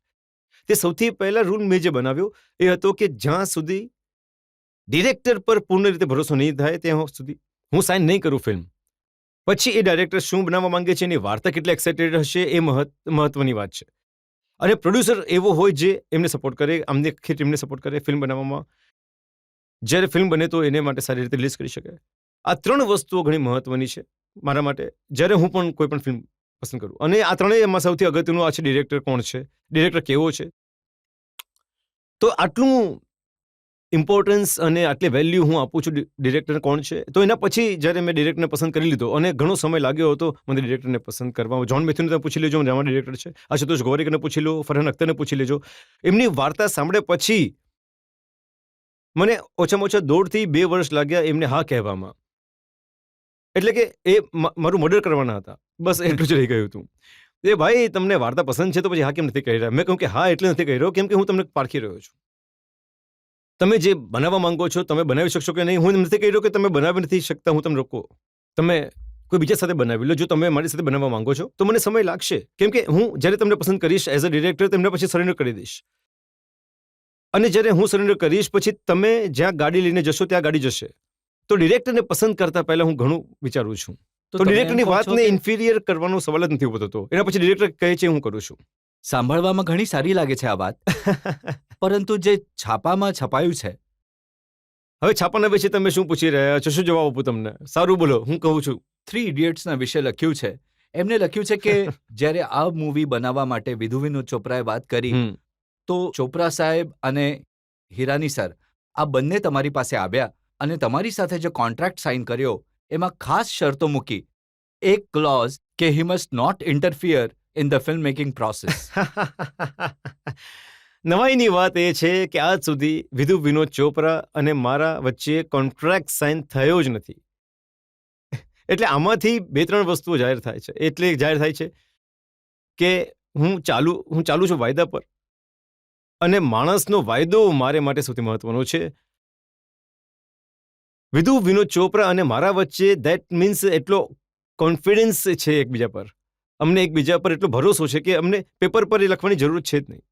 Speaker 3: તે સૌથી પહેલા રૂલ મેં જે બનાવ્યો એ હતો કે જ્યાં સુધી ડિરેક્ટર પર પૂર્ણ રીતે ભરોસો નહીં થાય ત્યાં સુધી હું સાઇન નહીં કરું ફિલ્મ. પછી એ ડાયરેક્ટર શું બનાવવા માંગે છે, એની વાર્તા કેટલી એક્સાઇટેડ હશે એ મહત્વની વાત છે. અને પ્રોડ્યુસર એવો હોય જે એમને સપોર્ટ કરે, આમની આખી ટીમને સપોર્ટ કરે ફિલ્મ બનાવવામાં. જ્યારે ફિલ્મ બને તો એને માટે સારી રીતે રિલીઝ કરી શકે. આ 3 વસ્તુઓ ઘણી મહત્વની છે મારા માટે જ્યારે હું પણ કોઈ પણ ફિલ્મ પસંદ કરું. અને આ ત્રણેયમાં સૌથી અગત્યનું આ છે ડિરેક્ટર કોણ છે, ડિરેક્ટર કેવો છે. તો આટલું ઇમ્પોર્ટન્સ અને આટલી વેલ્યુ હું આપું છું ડિરેક્ટર કોણ છે. તો એના પછી જ્યારે મેં ડિરેક્ટરને પસંદ કરી લીધો અને ઘણો સમય લાગ્યો હતો મને ડિરેક્ટરને પસંદ કરવામાં. જોન મેથ્યુને તમે પૂછી લેજો, રામા ડિરેક્ટર છે. આશુતોષ ગોવારીકરને પૂછી લો, ફરહાન અખ્તરને પૂછી લેજો. એમની વાર્તા સાંભળ્યા પછી મને ઓછામાં ઓછા 1.5 થી 2 વર્ષ લાગ્યા એમને હા કહેવામાં. એટલે કે એ મારું મર્ડર કરવાના હતા. બસ એટલું જ રહી ગયું હતું. એ ભાઈ તમને વાર્તા પસંદ છે તો પછી હા કેમ નથી કહી રહ્યા? મેં કહ્યું કે હા એટલે નથી કહી રહ્યો કેમ કે હું તમને પારખી રહ્યો છું. તમે જે બનાવવા માંગો છો તમે બનાવી શકશો કે નહીં. હું નથી કહી રહ્યો કે તમે બનાવી નથી શકતા, હું તમને રોકો. તમે કોઈ બીજા સાથે બનાવી લો. જો તમે મારી સાથે બનાવવા માંગો છો તો મને સમય લાગશે કેમ કે હું જ્યારે તમને પસંદ કરીશ એઝ અ ડિરેક્ટર તેમને પછી સરેન્ડર કરી દઈશ. અને જ્યારે હું સરેન્ડર કરીશ પછી તમે જ્યાં ગાડી લઈને જશો ત્યાં ગાડી જશે. તો ડિરેક્ટરને પસંદ કરતા પહેલા હું ઘણું વિચારું છું. તો ડિરેક્ટરની વાતને ઇન્ફિરિયર કરવાનો સવાલ જ નથી ઉભો થતો. એના પછી ડિરેક્ટર કહે છે હું કરું છું.
Speaker 2: સાંભળવામાં ઘણી સારી લાગે છે આ વાત, પરંતુ જે છાપામાં છપાયું છે.
Speaker 3: હવે છાપાના વિશે તમે શું પૂછી રહ્યા છો? શું જવાબ આપું તમને? સારું બોલો, હું કહું છું.
Speaker 2: 3 ઇડિયટ્સના વિશે લખ્યું છે. એમને લખ્યું છે કે જ્યારે આ મૂવી બનાવવા માટે વિધુ વિનોદ ચોપરાએ વાત કરી તો ચોપરા સાહેબ અને હિરાની સર આ બંને તમારી પાસે આવ્યા અને તમારી સાથે જે કોન્ટ્રાક્ટ સાઇન કર્યો એમાં ખાસ શરતો મૂકી. એક ક્લોઝ કે he must not interfere in the film making process.
Speaker 3: નવાઈની વાત એ છે કે આજ સુધી વિધુ વિનોદ ચોપરા અને મારા વચ્ચે કોન્ટ્રાક્ટ સાઇન થયો જ નથી. એટલે આમાંથી 2-3 વસ્તુઓ જાહેર થાય છે. એટલે જાહેર થાય છે કે હું ચાલુ છું વાયદા પર અને માણસનો વાયદો મારે માટે સૌથી મહત્વનો છે. વિધુ વિનોદ ચોપરા અને મારા વચ્ચે દેટ મીન્સ એટલો કોન્ફિડન્સ છે એકબીજા પર. અમને એકબીજા પર એટલો ભરોસો છે કે અમને પેપર પર એ લખવાની જરૂર છે જ નહીં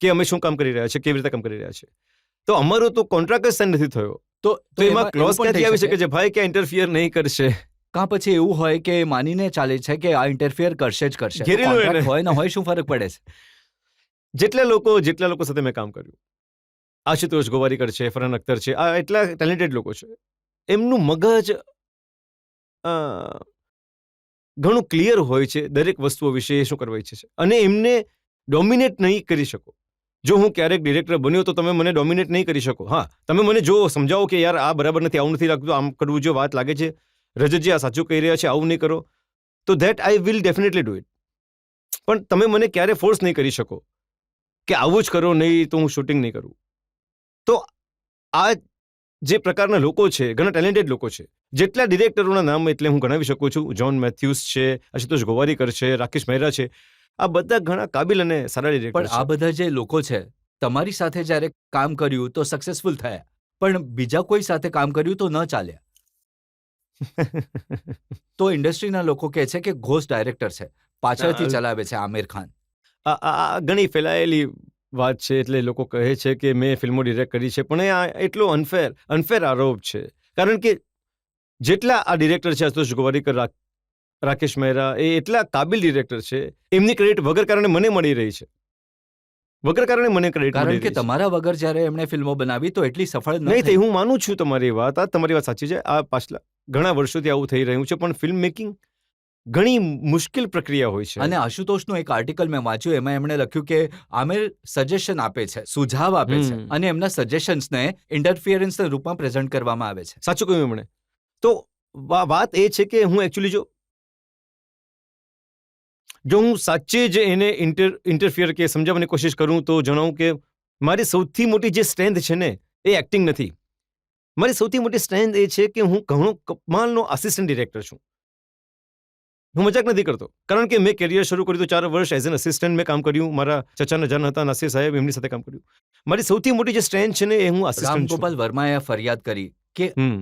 Speaker 3: કે અમે શું કામ કરી રહ્યા છે, કેવી રીતે કામ કરી રહ્યા છે. તો અમારો તો કોન્ટ્રાક્ટ જ સાઇન નથી થયો. તો એમાં ક્લોઝ ક્યાંથી આવી શકે છે ભાઈ કે ઇન્ટરફિયર નહીં કરશે?
Speaker 2: કાં પછી એવું હોય કે માનીને ચાલે છે કે આ ઇન્ટરફિયર કરશે જ કરશે. કોન્ટ્રાક્ટ હોય ન હોય શું ફરક પડે છે?
Speaker 3: જેટલા લોકો સાથે મેં કામ કર્યું, આશુતોષ ગોવારીકર છે, ફરહાન અખ્તર છે, આ એટલા ટેલેન્ટેડ લોકો છે. એમનું મગજ ઘણું ક્લિયર હોય છે દરેક વસ્તુઓ વિશે શું કરવા ઈચ્છે છે અને એમને ડોમિનેટ નહીં કરી શકો. જો હું ક્યારેક ડિરેક્ટર બન્યો તો તમે મને ડોમિનેટ નહીં કરી શકો. હા, તમે મને જો સમજાવો કે યાર આ બરાબર નથી, આવું નથી લાગતું, આમ કરવું જો વાત લાગે છે, રજતજી આ સાચું કહી રહ્યા છે, આવું નહીં કરો, તો that I will definitely do it. પણ તમે મને ક્યારે ફોર્સ નહીં કરી શકો કે આવું જ કરો, નહીં તો હું શૂટિંગ નહીં કરું. તો આ જે પ્રકારના લોકો છે, ઘણા ટેલેન્ટેડ લોકો છે. જેટલા ડિરેક્ટરોના નામ એટલે હું ગણાવી શકું છું. જોન મેથ્યુસ છે, આશુતોષ ગોવારીકર છે, રાકેશ મહેરા છે. આ બધા ઘણા કાબિલ અને સારા ડિરેક્ટર છે.
Speaker 2: પણ આ બધા જે લોકો છે તમારી સાથે જ્યારે કામ કર્યું તો સક્સેસફુલ થયા, પણ બીજા કોઈ સાથે કામ કર્યું તો ન ચાલ્યા. તો ઇન્ડસ્ટ્રીના લોકો કહે છે કે ઘોસ્ટ ડાયરેક્ટર છે, પાછળથી ચલાવે છે આમિર ખાન.
Speaker 3: આ ઘણી ફેલાયેલી વાત છે. એટલે લોકો કહે છે કે મેં ફિલ્મો ડિરેક્ટ કરી છે, પણ આ એટલો અનફેર આરોપ છે. કારણ કે જેટલા આ ડિરેક્ટર છે, આશુતોષ ગોવારીકર, રાકેશ મહેરા, એ એટલા કાબિલ ડિરેક્ટર છે. એમની ક્રેડિટ વગર કારણે મને મળી રહી છે. વગર કારણે મને ક્રેડિટ
Speaker 2: કારણ કે તમારા વગર જ્યારે એમણે ફિલ્મો બનાવી તો એટલી સફળ
Speaker 3: નહીં થઈ. હું માનું છું તમારી વાત સાચી છે. આ પાછલા ઘણા વર્ષોથી આવું થઈ રહ્યું છે. પણ ફિલ્મ મેકિંગ ઘણી મુશ્કેલ પ્રક્રિયા હોય છે.
Speaker 2: અને આશુતોષનું એક આર્ટિકલ મેં વાંચ્યું, એમાં એમણે લખ્યું કે આમિર સજેશન આપે છે, સુઝાવ આપે છે, અને એમના સજેશન્સને ઇન્ટરફિયરન્સના રૂપમાં પ્રેઝન્ટ કરવામાં આવે છે.
Speaker 3: સાચું કહ્યું એમણે. તો વાત એ છે કે હું એકચ્યુઅલી જો હું સાચે જ એને ઇન્ટરફિયર કે સમજાવવાની કોશિશ કરું તો જણાવું કે મારી સૌથી મોટી જે સ્ટ્રેન્થ છે ને એ એક્ટિંગ નથી. મારી સૌથી મોટી સ્ટ્રેન્થ એ છે કે હું ઘણો કમાલનો આસિસ્ટન્ટ ડિરેક્ટર છું. હું મજાક નથી કરતો, કારણ કે મેં કેરિયર શરૂ કર્યું તો 4 વર્ષ એઝ એન અસિસ્ટન્ટ મેં કામ કર્યું. મારા ચચાના જાન હતા નાસિર સાહેબ, એમની સાથે કામ કર્યું. મારી સૌથી મોટી જે સ્ટ્રેન્થ છે ને એ હું આસિસ્ટન્ટ છું.
Speaker 2: રામગોપાલ વર્માએ ફરિયાદ કરી કે
Speaker 3: હમ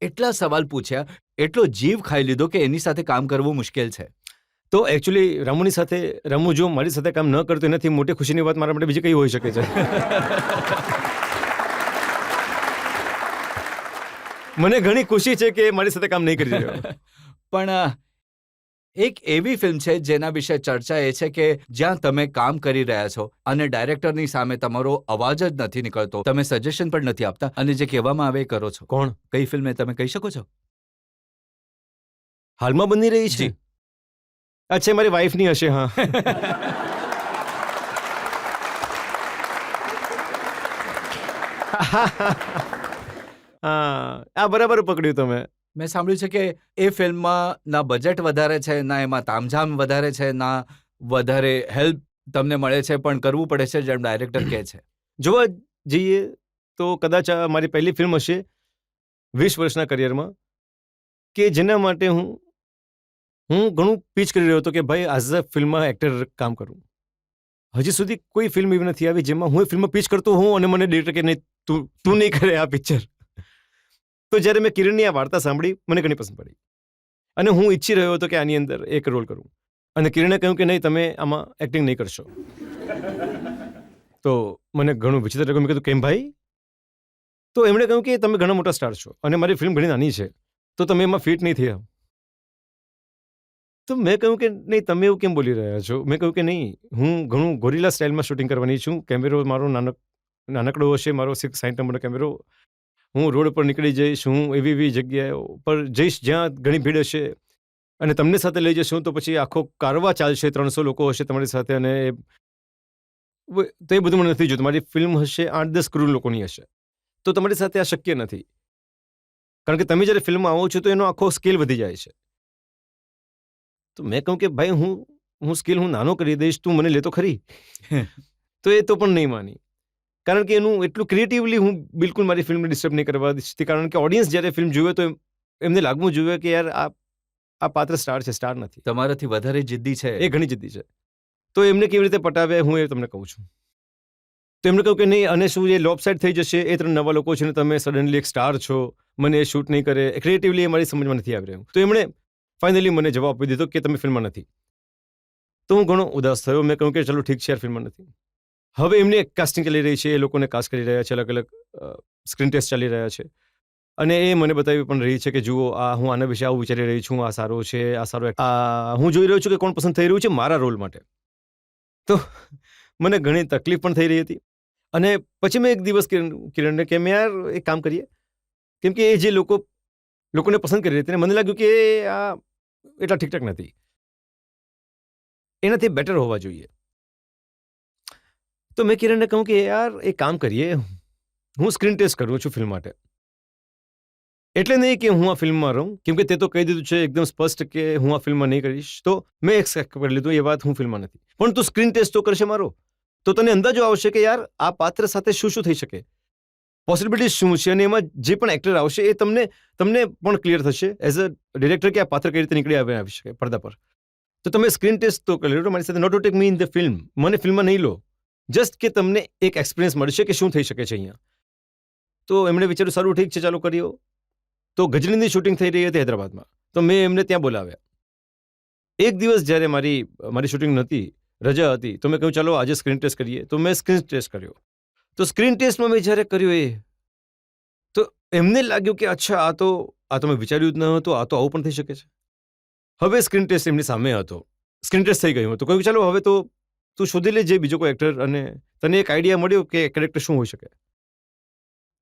Speaker 2: એટલા સવાલ પૂછ્યા, એટલો જીવ ખાઈ લીધો કે એની સાથે કામ કરવું મુશ્કેલ છે.
Speaker 3: તો એકચ્યુઅલી રામુ જો મારી સાથે કામ ન કરતો એનાથી મોટી ખુશીની વાત મારા માટે બીજી કઈ હોઈ શકે છે? મને ઘણી ખુશી છે કે મારી સાથે કામ નહીં કરી રહ્યો.
Speaker 2: પણ એક એવી ફિલ્મ છે જેના વિશે ચર્ચા એ છે કે જ્યાં તમે કામ કરી રહ્યા છો અને ડાયરેક્ટરની સામે તમારો અવાજ જ નથી નીકળતો, તમે સજેશન પણ નથી આપતા, અને જે કહેવામાં આવે એ કરો છો.
Speaker 3: કોણ?
Speaker 2: કઈ ફિલ્મ તમે કહી શકો છો?
Speaker 3: હાલમાં બની રહી છે?
Speaker 2: જી.
Speaker 3: અચ્છા, મારી વાઈફની હશે. હા. આ બરાબર પકડ્યું તમે.
Speaker 2: મેં સાંભળ્યું છે કે એ ફિલ્મમાં ના બજેટ વધારે છે, ના એમાં તામઝામ વધારે છે, ના વધારે હેલ્પ તમને મળે છે, પણ કરવું પડે છે જેમ ડાયરેક્ટર કહે છે.
Speaker 3: જોવા જઈએ તો કદાચ આ મારી પહેલી ફિલ્મ હશે 20 વર્ષના કરિયરમાં કે જેના માટે હું ઘણું પીચ કરી રહ્યો હતો કે ભાઈ એઝ અ ફિલ્મમાં એક્ટર કામ કરું. હજી સુધી કોઈ ફિલ્મ એવી નથી આવી જેમાં હું એ ફિલ્મમાં પીચ કરતો હોઉં અને મને ડિરેક્ટર કે નહીં તું નહીં કરે આ પિક્ચર. તો જ્યારે મેં કિરણની આ વાર્તા સાંભળી મને ઘણી પસંદ પડી અને હું ઈચ્છી રહ્યો હતો કે આની અંદર એક રોલ કરું. અને કિરણે કહ્યું કે નહીં, તમે આમાં એક્ટિંગ નહીં કરશો. તો મને ઘણું વિચિત્ર લાગ્યું. મેં કીધું કેમ ભાઈ? તો એમણે કહ્યું કે તમે ઘણા મોટા સ્ટાર છો અને મારી ફિલ્મ ઘણી નાની છે, તો તમે એમાં ફિટ નહીં થયા. તો મેં કહ્યું કે નહીં, તમે એવું કેમ બોલી રહ્યા છો? મેં કહ્યું કે નહીં, હું ઘણું ગોરિલા સ્ટાઇલમાં શૂટિંગ કરવાની છું. કેમેરો મારો નાનકડો હશે, મારો 60 નંબરનો કેમેરો. હું રોડ પર નીકળી જઈશ, હું એવી જગ્યાએ પર જઈશ જ્યાં ઘણી ભીડ હશે અને તમને સાથે લઈ જશું તો પછી આખો કારવા ચાલશે, 300 લોકો હશે તમારી સાથે, અને તો એ બધું મને નથી જોતું. મારી ફિલ્મ હશે 8-10 કરોડ લોકોની હશે, તો તમારી સાથે આ શક્ય નથી. કારણ કે તમે જ્યારે ફિલ્મમાં આવો છો તો એનો આખો સ્કેલ વધી જાય છે. તો મેં કહ્યું કે ભાઈ હું સ્કેલ નાનો કરી દઈશ, તું મને લેતો ખરી? તો એ તો પણ નહીં માની, કારણ કે એનું એટલું ક્રિએટિવલી હું બિલકુલ મારી ફિલ્મને ડિસ્ટર્બ નહીં કરવા દીધી. કારણ કે ઓડિયન્સ જ્યારે ફિલ્મ જુએ તો એમને લાગવું જોઈએ કે યાર આ પાત્ર સ્ટાર છે, સ્ટાર નથી.
Speaker 2: તમારાથી વધારે જિદ્દી છે.
Speaker 3: એ ઘણી જિદ્દી છે. તો એમને કેવી રીતે પટાવે હું એ તમને કહું છું. તો એમને કહ્યું કે નહીં, અને શું એ લોપ સાઇડ થઈ જશે, એ 3 નવા લોકો છે ને તમે સડનલી એક સ્ટાર છો, મને એ શૂટ નહીં કરે. ક્રિએટિવલી એ મારી સમજમાં નથી આવી રહ્યું. તો એમણે ફાઇનલી મને જવાબ આપી દીધો કે તમે ફિલ્મમાં નથી. તો હું ઘણો ઉદાસ થયો. મેં કહ્યું કે ચલો ઠીક છે યાર, ફિલ્મમાં નથી. હવે એમની એક કાસ્ટિંગ ચાલી રહી છે, એ લોકોને કાસ્ટ કરી રહ્યા છે, અલગ અલગ સ્ક્રીન ટેસ્ટ ચાલી રહ્યા છે, અને એ મને બતાવી પણ રહી છે કે જુઓ હું આના વિશે આવું વિચારી રહી છું, આ સારો છે, આ સારો. હું જોઈ રહ્યો છું કે કોણ પસંદ થઈ રહ્યું છે મારા રોલ માટે. તો મને ઘણી તકલીફ પણ થઈ રહી હતી. અને પછી મેં એક દિવસ કિરણને કે મેં યાર એક કામ કરીએ, કેમ કે એ જે લોકોને પસંદ કરી રહી હતી, મને લાગ્યું કે આ એટલા ઠીકઠાક નથી, એનાથી બેટર હોવા જોઈએ. તો મેં કિરણને કહું કે યાર એક કામ કરીએ, હું સ્ક્રીન ટેસ્ટ કરું છું ફિલ્મ માટે. એટલે નહીં કે હું આ ફિલ્મમાં રહું, કેમ કે તે તો કહી દીધું છે એકદમ સ્પષ્ટ કે હું આ ફિલ્મમાં નહીં કરીશ. તો મેં એક્સેપ્ટ કરી લીધું એ વાત, હું ફિલ્મમાં નથી. પણ તું સ્ક્રીન ટેસ્ટ તો કરશે મારો, તો તને અંદાજો આવશે કે યાર આ પાત્ર સાથે શું થઈ શકે, પોસિબિલિટી શું છે, અને એમાં જે પણ એક્ટર આવશે એ તમને પણ ક્લિયર થશે એઝ અ ડિરેક્ટર કે આ પાત્ર કઈ રીતે નીકળી આવી શકે પડદા પર. તો તમે સ્ક્રીન ટેસ્ટ તો કરી લો મારી સાથે, not to take me in the film. મને ફિલ્મમાં નહીં લો, જસ્ટ કે તમને એક એક્સપિરિયન્સ મળશે કે શું થઈ શકે છે અહીંયા. તો એમણે વિચાર્યું સારું ઠીક છે ચાલો કરીએ. તો ગજનીની શૂટિંગ થઈ રહી હતી હૈદરાબાદમાં, તો મેં એમને ત્યાં બોલાવ્યા. એક દિવસ જ્યારે મારી શૂટિંગ નહોતી, રજા હતી, તો મેં કહ્યું ચાલો આજે સ્ક્રીન ટેસ્ટ કરીએ. તો મેં સ્ક્રીન ટેસ્ટ કર્યો. તો સ્ક્રીન ટેસ્ટમાં મેં જ્યારે કર્યું તો એમને લાગ્યું કે અચ્છા આ તો મેં વિચાર્યું જ ન હતું, આ તો આવું પણ થઈ શકે છે. હવે સ્ક્રીન ટેસ્ટ એમની સામે હતો, સ્ક્રીન ટેસ્ટ થઈ ગયું હતું. કહ્યું ચાલો હવે તો તું શોધી લેજે બીજો કોઈ એક્ટર, અને તને એક આઈડિયા મળ્યો કે કેરેક્ટર શું હોઈ શકે.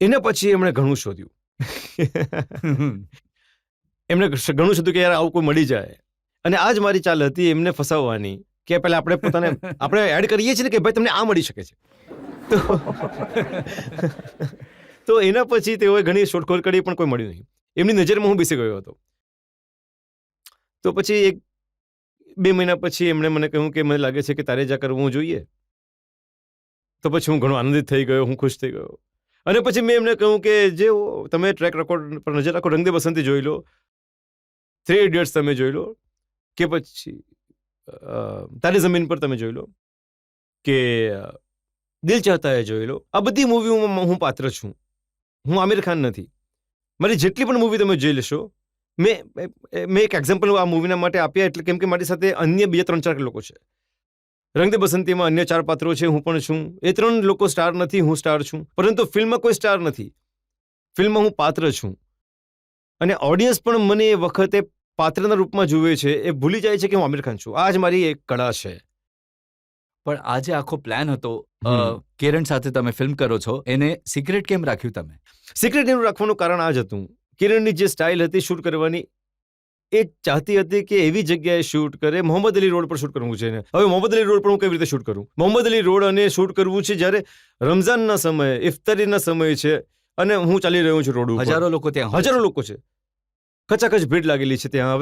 Speaker 3: એના પછી એમણે ઘણું શોધ્યું. એમણે ઘણું શોધ્યું કે યાર આવું કોઈ મળી જાય. અને આ જ મારી ચાલ હતી એમને ફસાવવાની કે પહેલા આપણે પોતાને આપણે એડ કરીએ છીએ ને કે ભાઈ તમને આ મળી શકે છે. તો એના પછી તેઓએ ઘણી શોધખોળ કરી પણ કોઈ મળ્યું નહીં. એમની નજરમાં હું બેસી ગયો હતો. તો પછી 1-2 મહિના પછી એમણે મને કહ્યું કે મને લાગે છે કે તારે જ આ કરવું જોઈએ. તો પછી હું ઘણો આનંદિત થઈ ગયો, હું ખુશ થઈ ગયો. અને પછી મેં એમને કહ્યું કે જે તમે ટ્રેક રેકોર્ડ પર નજર રાખો, રંગ દે બસંતી જોઈ લો, 3 ઇડિયટ્સ તમે જોઈ લો, કે પછી તારી જમીન પર તમે જોઈ લો, કે દિલ ચાહતા હૈ જોઈ લો. આ બધી મૂવીઓમાં હું પાત્ર છું, હું આમિર ખાન નથી. મારી જેટલી પણ મૂવી તમે જોઈ લેશો, મેં એક એક્ઝામ્પલ આ મૂવીના માટે આપ્યા એટલે કેમ કે મારી સાથે અન્ય 2-3-4 લોકો છે. રંગ દે બસંતીમાં અન્ય 4 પાત્રો છે, હું પણ છું. એ 3 લોકો સ્ટાર નથી, હું સ્ટાર છું. પરંતુ ફિલ્મમાં કોઈ સ્ટાર નથી, ફિલ્મમાં હું પાત્ર છું. અને ઓડિયન્સ પણ મને એ વખતે પાત્રના રૂપમાં જુએ છે, એ ભૂલી જાય છે કે હું આમિર ખાન છું. આ જ મારી એક કળા છે.
Speaker 2: પણ આ જે આખો પ્લાન હતો, કિરણ સાથે તમે ફિલ્મ કરો છો, એને સિક્રેટ કેમ રાખ્યું તમે?
Speaker 3: સિક્રેટ એનું રાખવાનું કારણ આ જ હતું. કિરણની જે સ્ટાઇલ હતી શૂટ કરવાની, એ ચાહતી હતી કે એવી જગ્યાએ શૂટ કરે. મોહમ્મદ અલી રોડ પર શૂટ કરવું છે ને. હવે મોહમ્મદ અલી રોડ પર હું કેવી રીતે શૂટ કરું? મોહમ્મદ અલી રોડ અને શૂટ કરવું છે જ્યારે રમઝાનના સમયે, ઇફતારીના સમયે છે અને હું ચાલી રહ્યો છું રોડ ઉપર.
Speaker 2: હજારો લોકો ત્યાં હોય
Speaker 3: હજારો લોકો છે, કચાકચ ભીડ લાગેલી છે ત્યાં.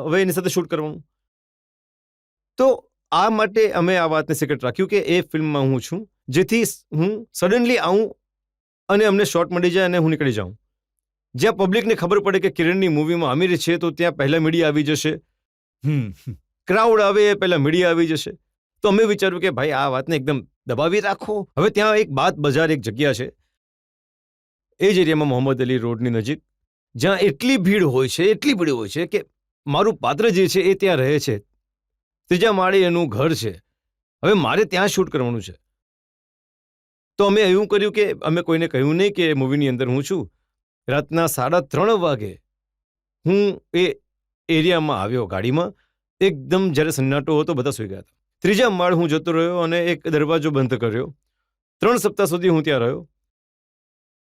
Speaker 3: હવે એની સાથે શૂટ કરવાનું. તો આ માટે અમે આ વાતને સિક્રેટ રાખ્યું કે એ ફિલ્મમાં હું છું, જેથી હું સડનલી આવું અને અમને શોટ મળી જાય અને હું નીકળી જાઉં. જ્યાં પબ્લિકને ખબર પડે કે કિરણની મૂવીમાં આમિર છે, તો ત્યાં પહેલા મીડિયા આવી જશે, ક્રાઉડ આવે એ પહેલા મીડિયા આવી જશે. તો અમે વિચાર્યું કે ભાઈ આ વાતને એકદમ દબાવી રાખો. હવે ત્યાં એક બાદ બજાર એક જગ્યા છે, એ જ એરિયામાં મોહમ્મદ અલી રોડની નજીક, જ્યાં એટલી ભીડ હોય છે કે મારું પાત્ર જે છે એ ત્યાં રહે છે. 3જા માળે એનું ઘર છે. હવે મારે ત્યાં શૂટ કરવાનું છે. તો અમે એવું કર્યું કે અમે કોઈને કહ્યું નહીં કે મૂવીની અંદર હું છું. રાતના 3:30 વાગે હું એ એરિયામાં આવ્યો ગાડીમાં. એકદમ જ્યારે સન્નાટો હતો, બધા સૂઈ ગયા હતા. 3જા માળ હું જતો રહ્યો અને એક દરવાજો બંધ કર્યો. 3 સપ્તાહ સુધી હું ત્યાં રહ્યો.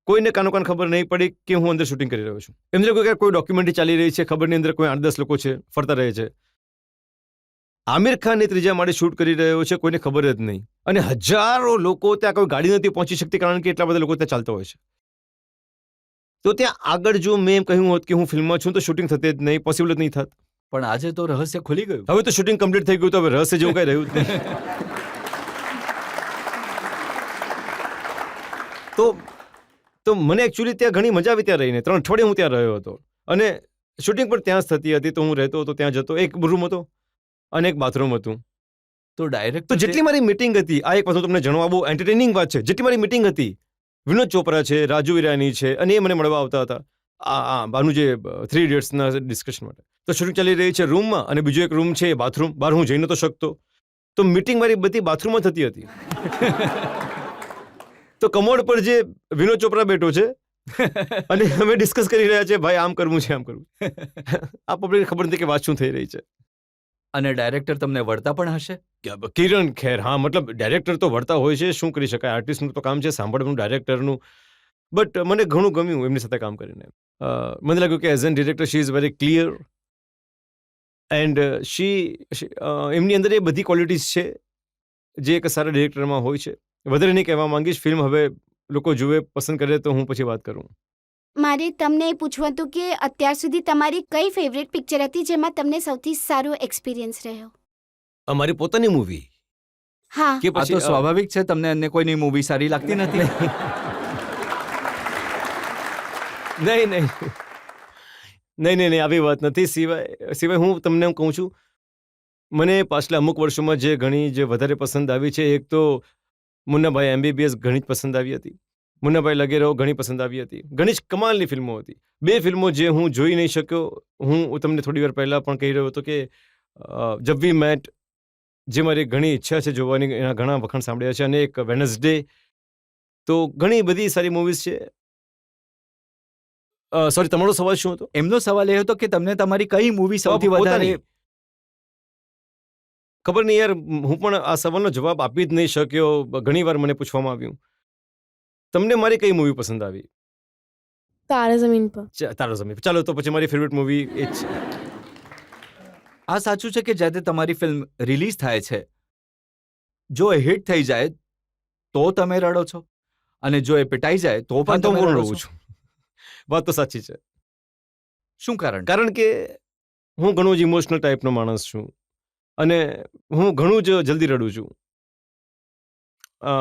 Speaker 3: કોઈને કાનોકાન ખબર નહીં પડી કે હું અંદર શૂટિંગ કરી રહ્યો છું. એમને કોઈ ડોક્યુમેન્ટરી ચાલી રહી છે, ખબરની અંદર કોઈ 8-10 લોકો છે, ફરતા રહે છે. આમિર ખાન એ 3જા માળે શૂટ કરી રહ્યો છે, કોઈને ખબર જ નહીં. અને હજારો લોકો ત્યાં, કોઈ ગાડી નથી પહોંચી શકતી કારણ કે એટલા બધા લોકો ત્યાં ચાલતા હોય છે. તો ત્યાં આગળ જો મેં એમ કહ્યું હોત કે હું ફિલ્મમાં છું, તો શૂટિંગ થતે જ નહીં, પોસિબલ જ નહીં થાત.
Speaker 2: પણ આજે તો રહસ્ય ખુલી ગયું.
Speaker 3: હવે તો શૂટિંગ કમ્પ્લીટ થઈ ગયું, તો હવે રહસ્ય જેવું કઈ રહ્યું જ નહીં. તો મને એકચ્યુઅલી ત્યાં ઘણી મજા આવી ત્યાં રહીને. 3 અઠવાડિયે હું ત્યાં રહ્યો હતો અને શૂટિંગ પણ ત્યાં જ થતી હતી. તો હું રહેતો હતો ત્યાં, જતો. એક રૂમ હતો અને એક બાથરૂમ હતું.
Speaker 2: તો ડાયરેક્ટ
Speaker 3: તો જેટલી મારી મીટિંગ હતી, આ એક વસ્તુ તમને જણાવવા બહુ એન્ટરટેનિંગ વાત છે. જેટલી મારી મીટિંગ હતી, વિનોદ ચોપરા છે, રાજુ ઈરાની છે, અને એ મને મળવા આવતા હતા આનું જે 3 ઇડિયટ્સના ડિસ્કશન માટે. તો શૂટિંગ ચાલી રહી છે રૂમમાં, અને બીજો એક રૂમ છે બાથરૂમ. બહાર હું જઈ નતો શકતો. તો મીટિંગ મારી બધી બાથરૂમમાં થતી હતી. તો કમોડ પર જે વિનોદ ચોપરા બેઠો છે અને અમે ડિસ્કસ કરી રહ્યા છે, ભાઈ આમ કરવું છે, આમ કરવું. આ પબ્લિકને ખબર નથી કે વાત શું થઈ રહી છે.
Speaker 2: અને ડાયરેક્ટર તમને વળતા પણ હશે?
Speaker 3: કિરણ ખેર, હા, મતલબ ડાયરેક્ટર તો વળતા હોય છે, શું કરી શકાય. આર્ટિસ્ટનું તો કામ છે સાંભળવાનું, ડાયરેક્ટરનું. બટ મને ઘણું ગમ્યું એમની સાથે કામ કરીને. મને લાગ્યું કે as an director she is very clear and એમની અંદર એ બધી ક્વોલિટીઝ છે જે એક સારા ડિરેક્ટરમાં હોય છે. વધારે નહીં કહેવા માંગીશ. ફિલ્મ હવે લોકો જુએ, પસંદ કરે તો હું પછી વાત કરું.
Speaker 5: મારે તમને એ પૂછવું હતું કે અત્યાર સુધી તમારી કઈ ફેવરેટ પિક્ચર હતી જેમાં તમને સૌથી સારો એક્સપિરિયન્સ રહ્યો?
Speaker 3: અમારી પોતાની મૂવી
Speaker 5: હા.
Speaker 3: કે
Speaker 2: આ તો
Speaker 3: પછી
Speaker 2: સ્વાભાવિક છે, તમને અન્ય કોઈની મૂવી સારી લાગતી નથી.
Speaker 3: નહીં, આવી વાત નથી. સિવાય હું તમને કહું છું, મને પાછલા અમુક વર્ષોમાં જે ઘણી જે વધારે પસંદ આવી છે, એક તો મુન્નાભાઈ MBBS ઘણી જ પસંદ આવી હતી. મુન્નાભાઈ લગે રહો ઘણી પસંદ આવી હતી. ઘણી જ કમાલની ફિલ્મો હતી. 2 ફિલ્મો જે હું જોઈ નહીં શક્યો. હું તમને થોડી વાર પહેલા પણ કહી રહ્યો હતો કે જબ વી મેટ, જે મારી ઘણી ઈચ્છા છે જોવાની, એના ઘણા વખાણ સાંભળ્યા છે. અને એક વેનસડે. તો ઘણી બધી સારી મૂવીઝ છે. સોરી, તમારો સવાલ શું હતો?
Speaker 2: એમનો સવાલ એ હતો કે તમને તમારી કઈ મૂવી સૌથી વધારે?
Speaker 3: ખબર નહીં યાર, હું પણ આ સવાલનો જવાબ આપી જ નહીં શક્યો. ઘણી વાર મને પૂછવામાં આવ્યું, તમને મારી કઈ મૂવી પસંદ આવી?
Speaker 6: તારા જમીન પર.
Speaker 3: તારા જમીન. ચાલો, તો પછી મારી ફેવરેટ મૂવી એ જ છે.
Speaker 2: આ સાચું છે કે જ્યારે તમારી ફિલ્મ રિલીઝ થાય છે, જો એ હિટ થઈ જાય તો તમે રડો છો, અને જો એ પિટાઈ જાય તો
Speaker 3: પણ
Speaker 2: પણ
Speaker 3: તો
Speaker 2: તમે
Speaker 3: હું
Speaker 2: રડો
Speaker 3: રહું
Speaker 2: છો.
Speaker 3: છું. વાત તો સાચી છે.
Speaker 2: શું કારણ?
Speaker 3: કારણ કે હું ઘણું જ ઇમોશનલ ટાઈપનો માણસ છું અને હું ઘણું જ જલ્દી રડું છું. અ,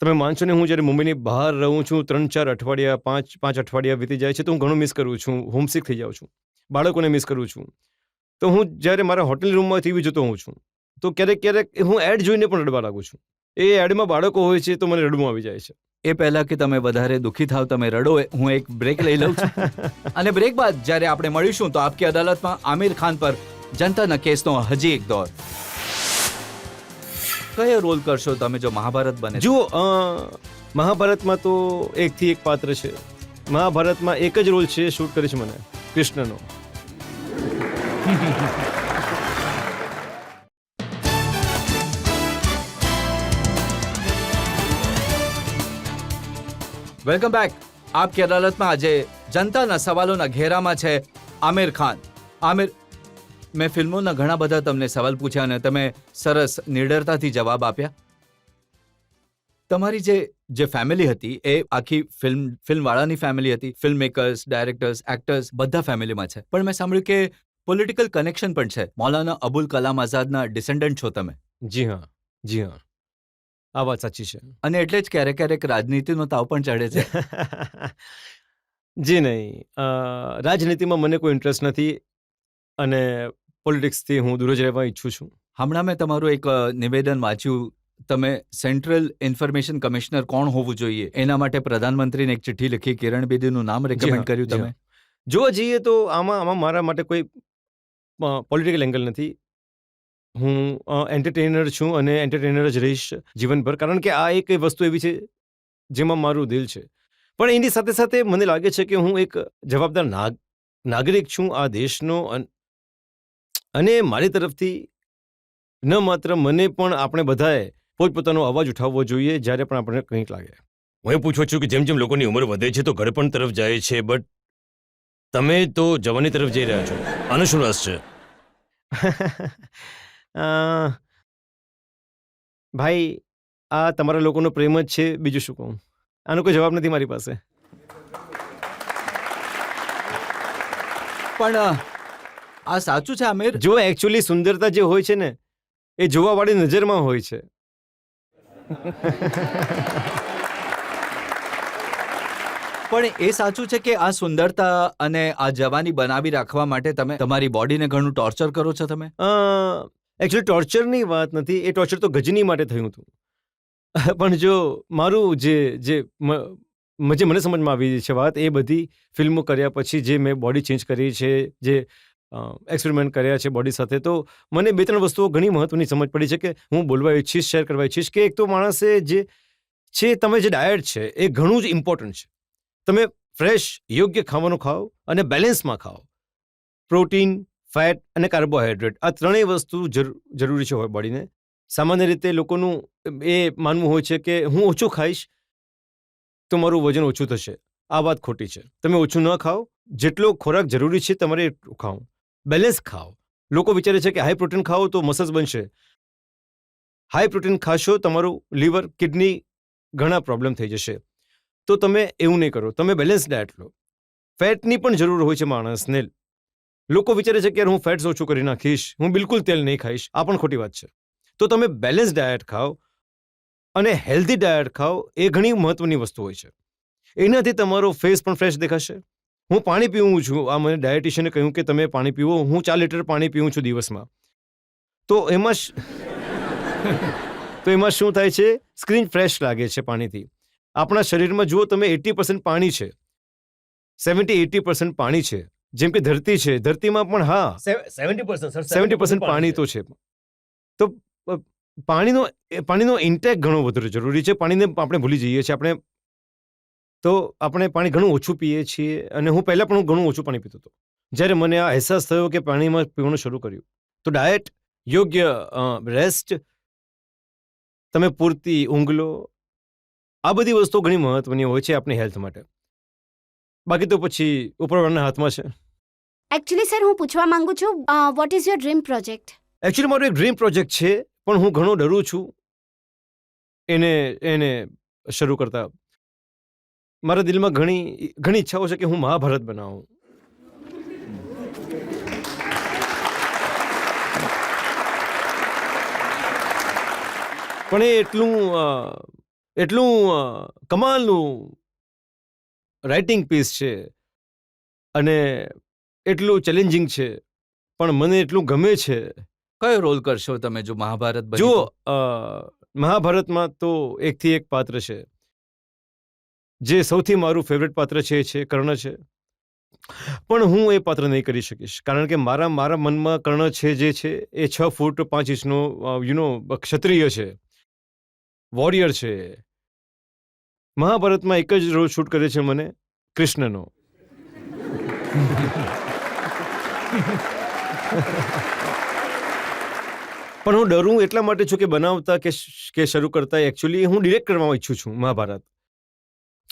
Speaker 3: તમે માનશો ને, હું જ્યારે મુંબઈની બહાર રહું છું 3-4 અઠવાડિયા, 5 અઠવાડિયા વીતી જાય છે તો હું ઘણું મિસ કરું છું, હોમસિક થઈ જાઉં છું, બાળકોને મિસ કરું છું. તો હું જ્યારે મારા હોટેલ રૂમમાં ટીવી જોતો હોઉં છું તો ક્યારેક હું એડ જોઈને પણ રડવા લાગું છું. એ એડમાં બાળકો હોય છે તો મને રડવું આવી જાય છે.
Speaker 2: એ પહેલા કે તમે વધારે દુઃખી થાવ, તમે રડો, હું એક બ્રેક લઈ લઉં છું. અને બ્રેક બાદ જ્યારે આપણે મળીશું તો આપકી અદાલતમાં આમિર ખાન પર જનતાના કેસનો હજી એક દોર. કયો રોલ કરશો તમે જો મહાભારત બને?
Speaker 3: જુઓ, મહાભારતમાં તો એકથી એક પાત્ર છે. મહાભારતમાં એક જ રોલ છે, શૂટ કરે છે મને, કૃષ્ણનો.
Speaker 2: Welcome back. આપકી અદાલતમાં આજે જનતાના સવાલોના ઘેરામાં છે આમિર ખાન. આમિર, મેં ફિલ્મોના ઘણા બધા તમને સવાલ પૂછ્યા અને તમે સરસ નિડરતાથી જવાબ આપ્યા. તમારી જે ફેમિલી હતી એ આખી ફિલ્મવાળાની ફેમિલી હતી. ફિલ્મ મેકર્સ, ડાયરેક્ટર્સ, એક્ટર્સ બધા ફેમિલીમાં છે. પણ મેં સાંભળ્યું કે પોલિટિકલ કનેક્શન પણ છે. મૌલાના અબુલ કલામ આઝાદના ડિસેન્ડન્ટ છો તમે.
Speaker 3: જી હા, જી હા, આ વાત સાચી છે.
Speaker 2: અને એટલે જ ક્યારેક રાજનીતિનો તાવ પણ ચડે છે.
Speaker 3: જી નહીં, રાજનીતિમાં મને કોઈ ઇન્ટરેસ્ટ નથી અને પોલિટિક્સથી હું દૂર જ રહેવા ઈચ્છું છું.
Speaker 2: હમણાં મેં તમારું એક નિવેદન વાંચ્યું. તમે સેન્ટ્રલ ઇન્ફોર્મેશન કમિશનર કોણ હોવું જોઈએ એના માટે પ્રધાનમંત્રીને એક ચિઠ્ઠી લખી, કિરણ બેદીનું નામ રેકમેન્ડ કર્યું તમે.
Speaker 3: જોવા જઈએ તો આમાં મારા માટે કોઈ પોલિટિકલ એંગલ નથી. હું એન્ટરટેનર છું અને એન્ટરટેનર જ રહીશ જીવનભર, કારણ કે આ એક વસ્તુ એવી છે જેમાં મારું દિલ છે. પણ એની સાથે સાથે મને લાગે છે કે હું એક જવાબદાર નાગરિક છું આ દેશનો, અને મારી તરફથી ન માત્ર મને પણ આપણે બધાએ પોતપોતાનો અવાજ ઉઠાવવો જોઈએ જ્યારે પણ આપણને કંઈક લાગે. હું એ પૂછું છું કે જેમ જેમ લોકોની ઉંમર વધે છે તો ઘડપણ તરફ જાય છે, બટ તમે તો જવાની તરફ જઈ રહ્યા છો. આનો શું રસ છે? ભાઈ, આ તમારા લોકોનો પ્રેમ જ છે, બીજું શું કહું. આનો કોઈ જવાબ નથી મારી પાસે.
Speaker 2: પણ આ સાચું છે આમિર.
Speaker 3: જો એકચ્યુઅલી સુંદરતા જે હોય છે ને એ જોવાવાળી નજરમાં હોય છે.
Speaker 2: પણ એ સાચું છે કે આ સુંદરતા અને આ જવાની બનાવી રાખવા માટે તમે તમારી બોડીને ઘણું ટોર્ચર કરો છો તમે?
Speaker 3: એકચ્યુઅલી ટોર્ચરની વાત નથી, એ ટોર્ચર તો ગજની માટે થયું હતું. પણ જો મારું જે મને સમજમાં આવી છે વાત, એ બધી ફિલ્મો કર્યા પછી જે મેં બોડી ચેન્જ કરી છે, જે એક્સપેરિમેન્ટ કર્યા છે બોડી સાથે, તો મને 2-3 વસ્તુઓ ઘણી મહત્વની સમજ પડી છે કે હું બોલવા ઈચ્છીશ, શેર કરવા ઈચ્છીશ. કે એક તો માણસે જે છે, તમે જે ડાયટ છે એ ઘણું જ ઇમ્પોર્ટન્ટ છે. તમે ફ્રેશ યોગ્ય ખાવાનું ખાઓ અને બેલેન્સમાં ખાઓ. પ્રોટીન, ફેટ અને કાર્બોહાઈડ્રેટ, આ ત્રણેય વસ્તુ જરૂરી છે હોય બોડીને. સામાન્ય રીતે લોકોનું એ માનવું હોય છે કે હું ઓછું ખાઈશ તો મારું વજન ઓછું થશે. આ વાત ખોટી છે. તમે ઓછું ન ખાઓ, જેટલો ખોરાક જરૂરી છે તમારે એટલું ખાઓ, બેલેન્સ ખાઓ. લોકો વિચારે છે કે હાઈ પ્રોટીન ખાઓ તો મસલ્સ બનશે. હાઈ પ્રોટીન ખાશો, તમારું લીવર, કિડની, ઘણા પ્રોબ્લેમ થઈ જશે. તો તમે એવું નહીં કરો, તમે બેલેન્સ ડાયટ લો. ફેટની પણ જરૂર હોય છે માણસને. લોકો વિચારે છે કે યાર હું ફેટ્સ ઓછું કરી નાખીશ, હું બિલકુલ તેલ નહીં ખાઈશ. આ પણ ખોટી વાત છે. તો તમે બેલેન્સ ડાયટ ખાઓ અને હેલ્ધી ડાયટ ખાઓ, એ ઘણી મહત્વની વસ્તુ હોય છે. એનાથી તમારો ફેસ પણ ફ્રેશ દેખાશે. હું પાણી પીવું છું, આ મને ડાયટિશિયને કહ્યું કે તમે પાણી પીવો. હું 4 લીટર પાણી પીવું છું દિવસમાં. તો એમાં શું થાય છે? સ્કિન ફ્રેશ લાગે છે પાણીથી. આપણા શરીરમાં જુઓ તમે 80% પાણી છે, 70-80% પાણી છે. જેમ કે ધરતી છે, ધરતીમાં પણ હા 70% પાણી તો છે. તો પાણીનો ઇન્ટેક ઘણો વધારે જરૂરી છે. પાણીને આપણે ભૂલી જઈએ છીએ. આપણે પાણી ઘણું ઓછું પીએ છીએ, અને હું પહેલાં પણ ઘણું ઓછું પાણી પીતો હતો. જ્યારે મને આ અહેસાસ થયો કે પાણીમાં પીવાનું શરૂ કર્યું, તો ડાયટ, યોગ્ય રેસ્ટ, તમે પૂરતી ઊંઘ લો, આ બધી વસ્તુઓ ઘણી મહત્વની હોય છે આપણી હેલ્થ માટે. બાકી તો પછી ઉપરવાળાના હાથમાં છે.
Speaker 5: એકચ્યુઅલી સર હું પૂછવા માંગુ છું what is your dream project?
Speaker 3: Actually મારો એક ડ્રીમ પ્રોજેક્ટ છે, પણ હું ઘણો ડરું છું એને શરૂ કરતા. મારા દિલમાં ઘણી ઈચ્છાઓ છે કે હું મહાભારત બનાવું. પણ એ એટલું કમાલનું રાઇટિંગ પીસ છે અને એટલું ચેલેન્જિંગ છે, પણ મને એટલું ગમે છે.
Speaker 2: કયો રોલ કરશો તમે જો મહાભારત બની
Speaker 3: જુઓ,
Speaker 2: તો?
Speaker 3: મહાભારતમાં તો એકથી એક પાત્ર છે. જે સૌથી મારું ફેવરેટ પાત્ર છે એ છે કર્ણ છે. પણ હું એ પાત્ર નહીં કરી શકીશ, કારણ કે મારા મનમાં કર્ણ છે જે છે એ 6 ફૂટ 5 ઇંચનો ક્ષત્રિય છે, વોરિયર છે. મહાભારતમાં એક જ રોલ શૂટ કરે છે મને, કૃષ્ણનો. પણ હું ડરું એટલા માટે છું કે બનાવતા કે શરૂ કરતા એકચ્યુઅલી હું ડિરેક્ટ કરવા ઈચ્છું છું મહાભારત.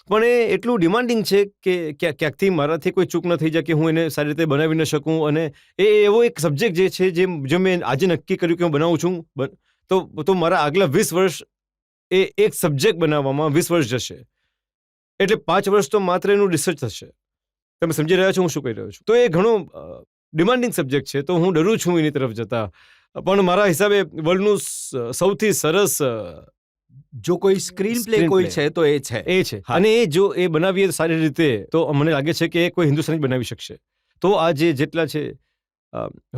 Speaker 3: પણ એ એટલું ડિમાન્ડિંગ છે કે ક્યાંકથી મારાથી કોઈ ચૂક ન થઈ જાય કે હું એને સારી રીતે બનાવી ન શકું. અને એ એવો એક સબ્જેક્ટ જે છે જે મેં આજે નક્કી કર્યું કે હું બનાવું છું, તો મારા આગલા 20 વર્ષ એ એક સબ્જેક્ટ બનાવવામાં 20 વર્ષ જશે. એટલે 5 વર્ષ તો માત્ર એનું રિસર્ચ થશે. તમે સમજી રહ્યા છો હું શું કહી રહ્યો છું? તો એ ઘણો ડિમાન્ડિંગ સબ્જેક્ટ છે, તો હું ડરું છું એની તરફ જતા. પણ મારા હિસાબે વર્લ્ડનું સૌથી સરસ
Speaker 2: જો કોઈ સ્ક્રીન પ્લે કોઈ છે તો એ છે.
Speaker 3: અને એ જો એ બનાવીએ સારી રીતે તો મને લાગે છે કે એ કોઈ હિન્દુસ્તાની જ બનાવી શકશે. તો આ જેટલા છે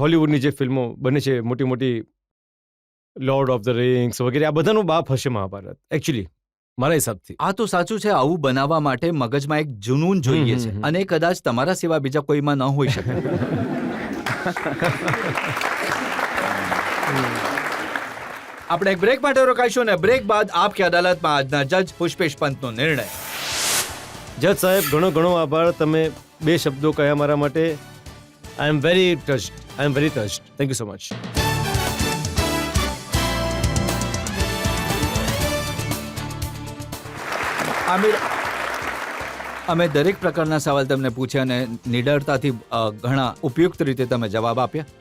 Speaker 3: હોલિવૂડની જે ફિલ્મો બને છે મોટી મોટી, લોર્ડ ઓફ ધ રિંગ્સ વગેરે, આ બધાનો બાપ હશે મહાભારત એકચ્યુઅલી મારા હિસાબથી.
Speaker 2: આ તો સાચું છે. આવું બનાવવા માટે મગજમાં એક જુનૂન જોઈએ છે, અને કદાચ તમારા સિવાય બીજા કોઈમાં ન હોઈ શકે. આપણે એક બ્રેક માટે રોકાઈશું, અને બ્રેક બાદ આપકી અદાલતમાં આજના જજ પુષ્પેશ પંતનો નિર્ણય.
Speaker 3: જજ સાહેબ, ઘણો આભાર. તમે 2 શબ્દો કહ્યા મારા માટે. I am very touched. Thank you so much.
Speaker 2: Aamir, અમે દરેક પ્રકારના સવાલ તમને પૂછ્યા અને નિડરતાથી ઘણા ઉપયુક્ત રીતે તમે જવાબ આપ્યા.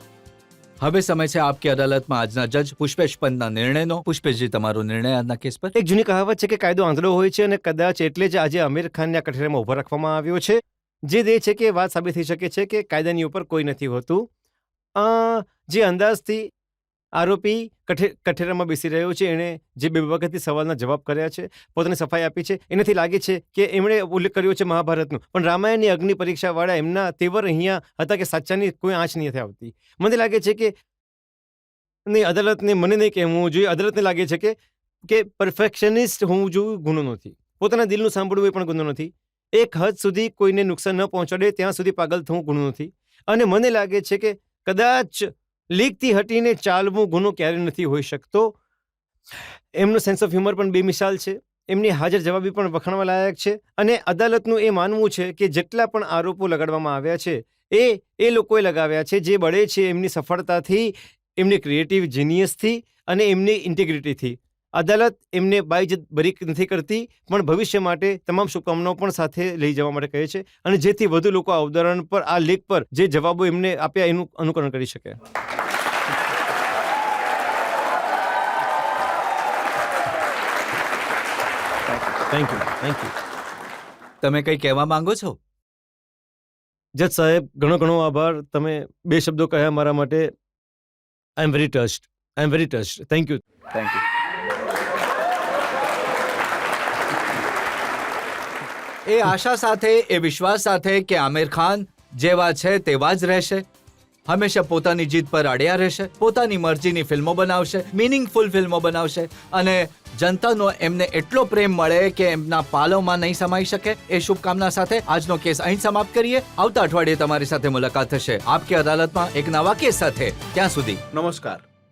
Speaker 2: હવે સમય છે આપકી અદાલતમાં આજના જજ પુષ્પેશ પંતના નિર્ણયનો. પુષ્પેશજી, તમારો નિર્ણય આજના કેસ પર.
Speaker 3: એક જૂની કહાવત છે કે કાયદો આંધળો હોય છે, અને કદાચ એટલે જ આજે આમિર ખાનને આ કઠેરામાં ઉભા રાખવામાં આવ્યો છે, જે દે છે કે વાત સાબિત થઈ શકે છે કે કાયદાની ઉપર કોઈ નથી હોતું. જે અંદાજથી આરોપી કઠેરામાં બેસી રહ્યો છે, એણે જે 2 વખતથી સવાલના જવાબ કર્યા છે, પોતાની સફાઈ આપી છે, એનાથી લાગે છે કે એમણે ઉલ્લેખ કર્યો છે મહાભારતનો, પણ રામાયણની અગ્નિ પરીક્ષાવાળા એમના તેવર અહીંયા હતા કે સાચાની કોઈ આંચ નથી આવતી. મને લાગે છે કે નહીં, અદાલતને મને નહીં કહેવું જોઈએ, અદાલતને લાગે છે કે પરફેક્શનિસ્ટ હોવું જોઈએ ગુનો નથી. પોતાના દિલનું સાંભળવું એ પણ ગુનો નથી. એક હદ સુધી કોઈને નુકસાન ન પહોંચાડે ત્યાં સુધી પાગલ થવું ગુનો નથી. અને મને લાગે છે કે કદાચ લીકથી હટીને ચાલવું ગુનો ક્યારે નથી હોઈ શકતો. એમનો સેન્સ ઓફ હ્યુમર પણ બેમિસાલ છે, એમની હાજર જવાબી પણ વખાણવા લાયક છે. અને અદાલતનું એ માનવું છે કે જેટલા પણ આરોપો લગાડવામાં આવ્યા છે એ લોકોએ લગાવ્યા છે જે બળે છે એમની સફળતાથી, એમની ક્રિએટિવ જીનિયસથી અને એમની ઇન્ટિગ્રિટીથી. અદાલત એમને બાઈજત બરી નથી કરતી, પણ ભવિષ્ય માટે તમામ શુભકામનાઓ પણ સાથે લઈ જવા માટે કહે છે, અને જેથી વધુ લોકો આ ઉદાહરણ પર, આ લેખ પર જે જવાબો એમને આપ્યા એનું અનુકરણ કરી શકે. Thank you.
Speaker 2: તમે કંઈ કહેવા માંગો છો?
Speaker 3: જજ સાહેબ, ઘણો આભાર. તમે 2 શબ્દો કહ્યા મારા માટે. I am very touched. Thank you.
Speaker 2: એ આશા સાથે, એ વિશ્વાસ સાથે કે આમિર ખાન જેવા છે તેવા જ રહેશે, હંમેશા પોતાની જીત પર અડ્યા રહેશે, પોતાની મરજીની ફિલ્મો બનાવશે, મિનિંગફુલ ફિલ્મો બનાવશે, અને જનતાનો એમને એટલો પ્રેમ મળે કે એમના પાલોમાં નહીં સમાઈ શકે. એ શુભકામના સાથે આજનો કેસ અહીં સમાપ્ત કરીએ. આવતા અઠવાડિયે તમારી સાથે મુલાકાત થશે આપકી અદાલતમાં એક નવા કેસ સાથે. ત્યાં સુધી નમસ્કાર.